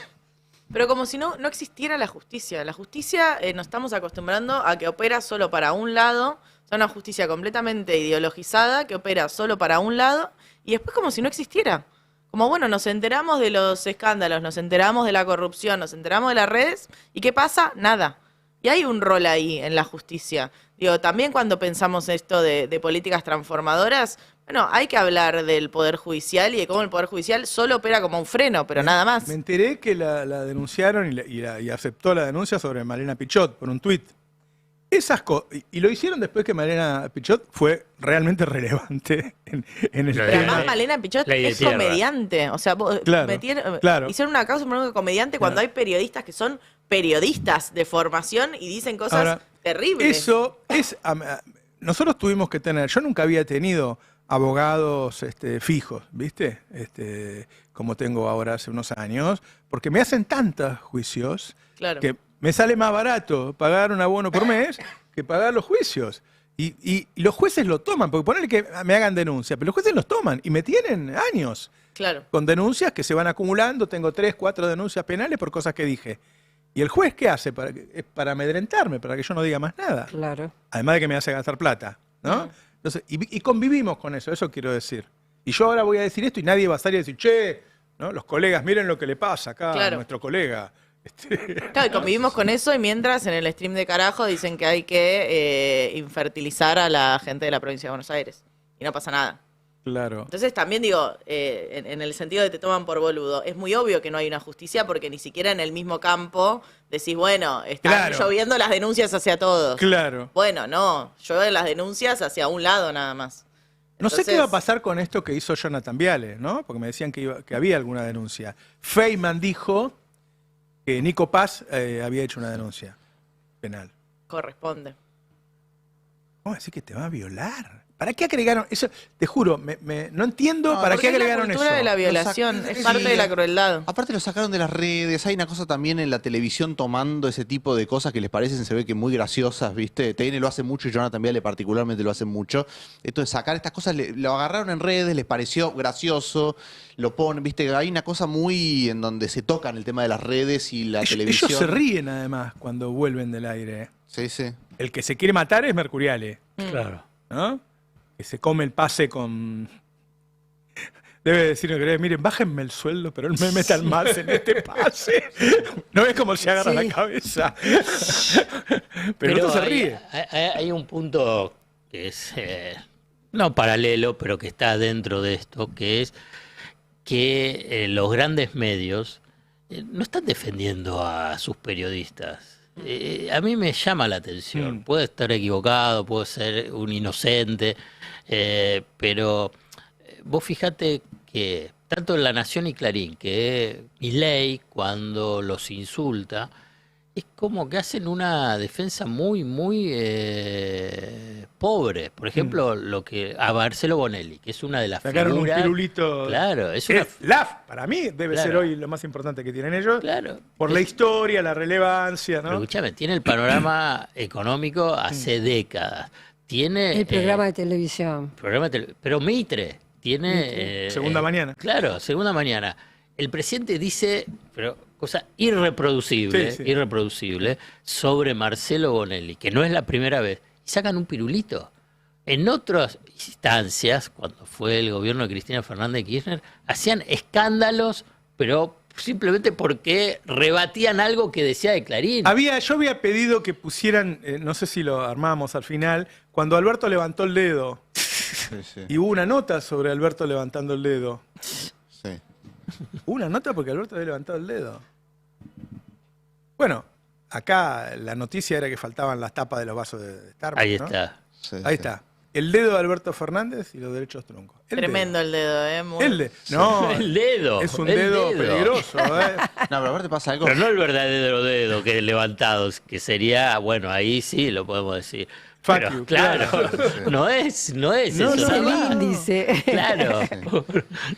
Pero como si no existiera la justicia. La justicia nos estamos acostumbrando a que opera solo para un lado. O sea, una justicia completamente ideologizada que opera solo para un lado y después como si no existiera. Como bueno, nos enteramos de los escándalos, nos enteramos de la corrupción, nos enteramos de las redes y ¿qué pasa? Nada. Y hay un rol ahí en la justicia. Digo, también cuando pensamos esto de políticas transformadoras, bueno, hay que hablar del Poder Judicial y de cómo el Poder Judicial solo opera como un freno, pero nada más. Me enteré que la denunciaron y aceptó la denuncia sobre Malena Pichot por un tuit. Esas y lo hicieron después que Malena Pichot fue realmente relevante en el Pero Pero tema. además Malena Pichot Ley de es tierra. comediante. O sea, Claro, claro. hicieron una causa por un comediante cuando hay periodistas que son periodistas de formación y dicen cosas Ahora, terribles. Eso es... nosotros tuvimos que tener... Yo nunca había tenido abogados fijos, ¿viste? Como tengo ahora hace unos años, porque me hacen tantos juicios Claro. que me sale más barato pagar un abono por mes que pagar los juicios. Y los jueces lo toman, porque ponerle que me hagan denuncia, pero los jueces los toman y me tienen años Claro. con denuncias que se van acumulando. Tengo 3, 4 denuncias penales por cosas que dije. ¿Y el juez qué hace? Es para amedrentarme, para que yo no diga más nada. Claro. Además de que me hace gastar plata, ¿no? Entonces, y convivimos con eso quiero decir. Y yo ahora voy a decir esto y nadie va a salir a decir, che, ¿no? Los colegas, miren lo que le pasa acá a Claro. nuestro colega. Claro, y convivimos con eso y mientras en el stream de carajo dicen que hay que infertilizar a la gente de la provincia de Buenos Aires. Y no pasa nada. Claro. Entonces también digo, en el sentido de te toman por boludo, es muy obvio que no hay una justicia porque ni siquiera en el mismo campo decís, bueno, están Claro. lloviendo las denuncias hacia todos. Claro. Bueno, no, llueven las denuncias hacia un lado nada más. No sé Entonces, qué va a pasar con esto que hizo Jonathan Viale, ¿no? Porque me decían que había alguna denuncia. Feynman dijo que Nico Paz había hecho una denuncia penal. Corresponde. ¿Cómo decir que te va a violar? ¿Para qué agregaron eso? Te juro, no entiendo para Porque qué es la agregaron eso. cultura de la violación, es parte de la crueldad. Aparte lo sacaron de las redes, hay una cosa también en la televisión tomando ese tipo de cosas que les parecen, se ve que muy graciosas, ¿viste? TN lo hace mucho y Jonathan Viale particularmente lo hace mucho. Esto de sacar estas cosas, lo agarraron en redes, les pareció gracioso, lo ponen, ¿viste? Hay una cosa muy en donde se tocan el tema de las redes y la televisión. Ellos se ríen además cuando vuelven del aire. Sí, sí. El que se quiere matar es Mercuriale, Claro. ¿no? Que se come el pase con... Debe decir, miren, bájenme el sueldo, pero no me metan más en este pase. ¿No ves cómo se agarra Sí. la cabeza? Pero otro se ríe. Hay un punto que es no paralelo, pero que está dentro de esto, que es que los grandes medios no están defendiendo a sus periodistas. A mí me llama la atención. Puede estar equivocado, puede ser un inocente, pero vos fíjate que tanto en La Nación y Clarín, que Milei cuando los insulta, es como que hacen una defensa muy, muy pobre. Por ejemplo, lo que a Marcelo Bonelli, que es una de las Sacaron figuras... un pirulito. Claro, es una... Para mí debe Claro. ser hoy lo más importante que tienen ellos. Claro. Por la historia, la relevancia, Pero ¿no? escúchame, tiene el panorama económico hace décadas. Tiene El programa de televisión. pero Mitre tiene Segunda mañana. Claro, segunda mañana. El presidente dice, pero cosa irreproducible, Sí, sí. irreproducible, sobre Marcelo Bonelli, que no es la primera vez, y sacan un pirulito. En otras instancias, cuando fue el gobierno de Cristina Fernández de Kirchner, hacían escándalos, pero simplemente porque rebatían algo que decía de Clarín. Yo había pedido que pusieran, no sé si lo armamos al final, cuando Alberto levantó el dedo. Sí, sí. Y hubo una nota sobre Alberto levantando el dedo. Sí. Hubo una nota porque Alberto había levantado el dedo. Bueno, acá la noticia era que faltaban las tapas de los vasos de Starbucks. Ahí ¿no? está. Sí, Ahí sí. está. El dedo de Alberto Fernández y los derechos troncos. Tremendo el dedo, ¿eh? No, El dedo. es un el dedo peligroso, ¿eh? No, pero aparte pasa algo. Pero no el verdadero dedo que levantados, que sería, bueno, ahí sí lo podemos decir. Fuck Pero you, claro, claro. no es No, eso. Es no, el no. índice. Claro,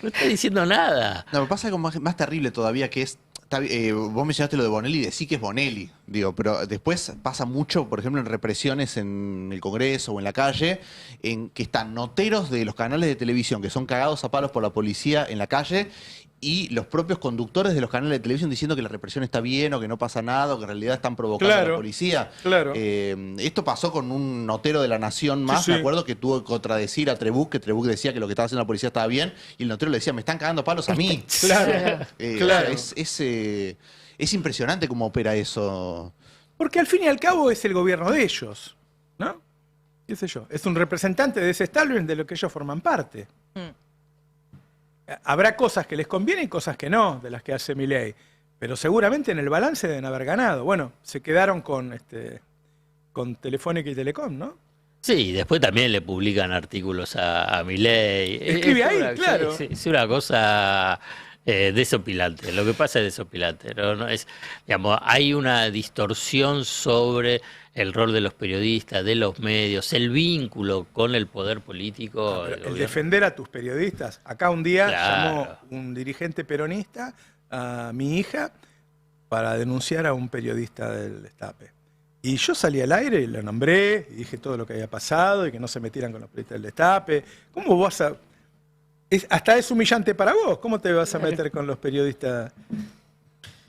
no está diciendo nada. No, pero pasa algo más terrible todavía, que es. Vos mencionaste lo de Bonelli, de sí que es Bonelli, digo, pero después pasa mucho, por ejemplo, en represiones en el Congreso o en la calle, en que están noteros de los canales de televisión que son cagados a palos por la policía en la calle y los propios conductores de los canales de televisión diciendo que la represión está bien o que no pasa nada o que en realidad están provocando a Claro, la policía. claro. Esto pasó con un notero de La Nación más, Sí, me sí. acuerdo, que tuvo que contradecir a Trebuch, que Trebuch decía que lo que estaba haciendo la policía estaba bien y el notero le decía, me están cagando a palos a mí. Claro, claro. Es impresionante cómo opera eso. Porque al fin y al cabo es el gobierno de ellos, ¿no? ¿Qué sé yo? Es un representante de ese establishment de lo que ellos forman parte. Habrá cosas que les convienen y cosas que no, de las que hace Milei. Pero seguramente en el balance deben haber ganado. Bueno, se quedaron con Telefónica y Telecom, ¿no? Sí, después también le publican artículos a Milei. Escribe ahí, una- claro. Sí, es una cosa desopilante. Lo que pasa es desopilante. No es, digamos, hay una distorsión sobre el rol de los periodistas, de los medios, el vínculo con el poder político. del El gobierno. defender a tus periodistas. Acá un día Claro. llamó un dirigente peronista a mi hija para denunciar a un periodista del Destape. Y yo salí al aire y lo nombré, y dije todo lo que había pasado y que no se metieran con los periodistas del Destape. ¿Cómo vas a...? Hasta es humillante para vos. ¿Cómo te vas a meter con los periodistas?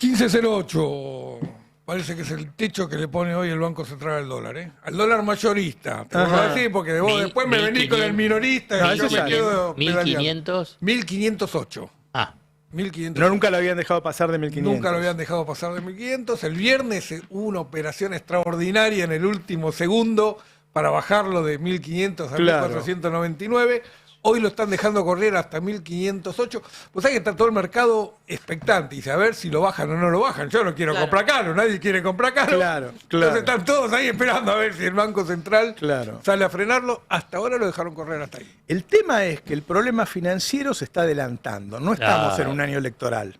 1508 parece que es el techo que le pone hoy el Banco Central al dólar, ¿eh? Al dólar mayorista. Te voy a Ajá. decir porque vos Mil- después me venís 1500. con el minorista No, y yo eso me ya. quedo pedaleando. 1500. 1508. Ah, 1508. No, nunca lo habían dejado pasar de 1500. Nunca lo habían dejado pasar de 1500. El viernes hubo una operación extraordinaria en el último segundo para bajarlo de 1500 a Claro. 1499. Hoy lo están dejando correr hasta 1508. Pues hay que estar todo el mercado expectante y saber si lo bajan o no lo bajan. Yo no quiero Claro. comprar caro, nadie quiere comprar caro. Claro, claro. Entonces están todos ahí esperando a ver si el Banco Central Claro. sale a frenarlo. Hasta ahora lo dejaron correr hasta ahí. El tema es que el problema financiero se está adelantando. No estamos Claro. en un año electoral.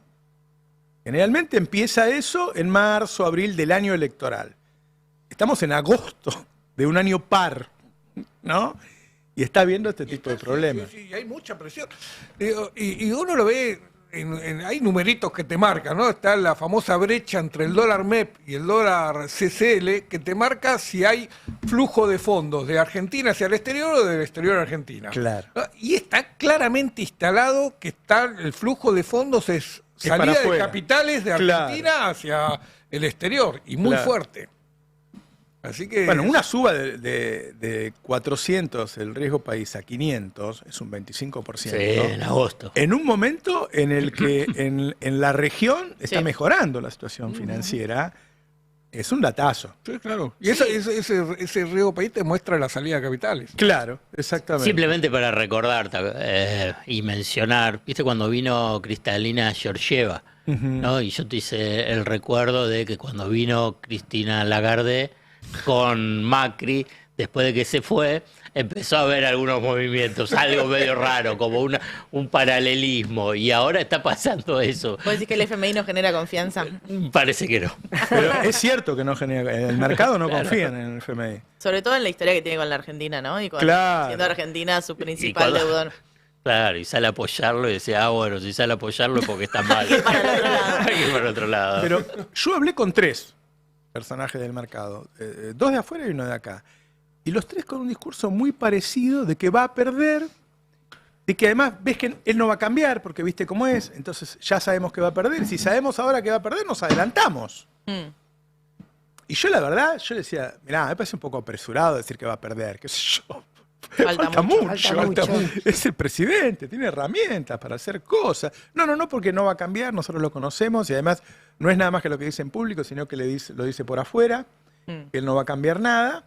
Generalmente empieza eso en marzo, abril del año electoral. Estamos en agosto de un año par, ¿no? Y está habiendo este tipo de problemas. Sí, hay mucha presión. Digo, y uno lo ve, hay numeritos que te marcan, ¿no? Está la famosa brecha entre el dólar MEP y el dólar CCL, que te marca si hay flujo de fondos de Argentina hacia el exterior o del exterior a Argentina. Claro. ¿No? Y está claramente instalado que el flujo de fondos es para salida de afuera. capitales de Claro. Argentina hacia el exterior, y muy Claro. fuerte. Así que... Bueno, una suba de 400 el riesgo país a 500 es un 25%. sí, en agosto. En un momento en el que en la región está Sí. mejorando la situación financiera, es un datazo. Sí, claro. Y ese riesgo país te muestra la salida de capitales. Claro, exactamente. Simplemente para recordar y mencionar, ¿viste cuando vino Cristalina Georgieva? ¿No? Y yo te hice el recuerdo de que cuando vino Cristina Lagarde con Macri, después de que se fue, empezó a haber algunos movimientos, algo medio raro, como un paralelismo, y ahora está pasando eso. ¿Vos decís que el FMI no genera confianza? Parece que no. Pero es cierto que no genera, el mercado no Claro. confía en el FMI. Sobre todo en la historia que tiene con la Argentina, ¿no? Y con, Claro. siendo Argentina su principal cuando- deudor. Claro, y sale a apoyarlo y decía, bueno, si sale a apoyarlo es porque está mal. Hay que ir para el otro lado. Hay que ir para el otro lado. Pero yo hablé con 3 personajes del mercado, 2 de afuera y 1 de acá. Y los 3 con un discurso muy parecido de que va a perder, de que además ves que él no va a cambiar porque viste cómo es, entonces ya sabemos que va a perder. Si sabemos ahora que va a perder, nos adelantamos. Mm. Y yo la verdad, yo decía, mirá, me parece un poco apresurado decir que va a perder, qué sé yo. Falta mucho. Falta mucho. Es el presidente, tiene herramientas para hacer cosas. No, porque no va a cambiar, nosotros lo conocemos y además no es nada más que lo que dice en público, sino que lo dice por afuera, que él no va a cambiar nada.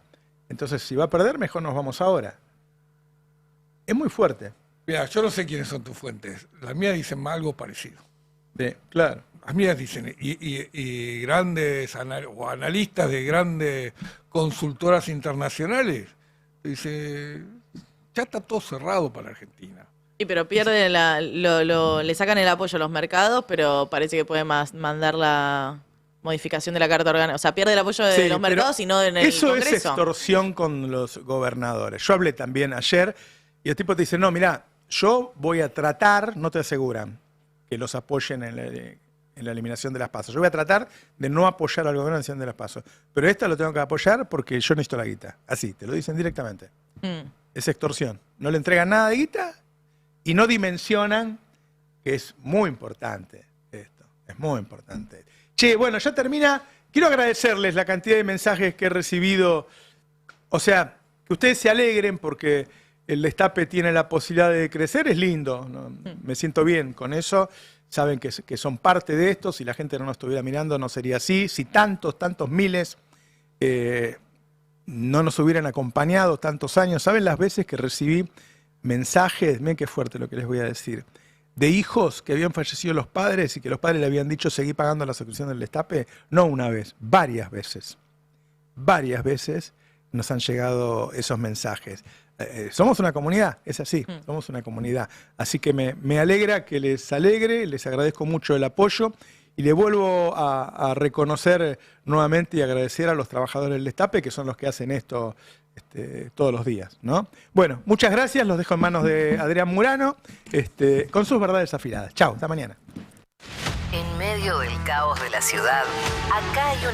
Entonces, si va a perder, mejor nos vamos ahora. Es muy fuerte. Mira, yo no sé quiénes son tus fuentes. Las mías dicen algo parecido. Sí, claro. amigas dicen, y grandes o analistas de grandes consultoras internacionales, dice, ya está todo cerrado para Argentina. Sí, pero pierde le sacan el apoyo a los mercados, pero parece que puede mandar la modificación de la Carta Orgánica. O sea, pierde el apoyo de los mercados y no en el Eso Congreso. es extorsión con los gobernadores. Yo hablé también ayer y el tipo te dice, no, mira, yo voy a tratar, no te aseguran que los apoyen en la eliminación de las PASO. Yo voy a tratar de no apoyar al gobierno en la eliminación de las PASO. Pero esta lo tengo que apoyar porque yo necesito la guita. Así, te lo dicen directamente. Es extorsión. No le entregan nada de guita y no dimensionan que es muy importante esto. Es muy importante. Che, bueno, ya termina. Quiero agradecerles la cantidad de mensajes que he recibido. O sea, que ustedes se alegren porque el Destape tiene la posibilidad de crecer. Es lindo, ¿no? Me siento bien con eso. Saben que son parte de esto. Si la gente no nos estuviera mirando, no sería así. Si tantos miles no nos hubieran acompañado tantos años. ¿Saben las veces que recibí mensajes? Miren qué fuerte lo que les voy a decir. De hijos que habían fallecido los padres y que los padres le habían dicho seguir pagando la suscripción del Destape. No una vez, varias veces. Varias veces nos han llegado esos mensajes. Somos una comunidad, es así, somos una comunidad. Así que me alegra que les alegre, les agradezco mucho el apoyo y le vuelvo a reconocer nuevamente y agradecer a los trabajadores del Destape, que son los que hacen esto todos los días, ¿no? Bueno, muchas gracias, los dejo en manos de Adrián Murano, con sus verdades afiladas. Chao, hasta mañana. En medio del caos de la ciudad, acá hay una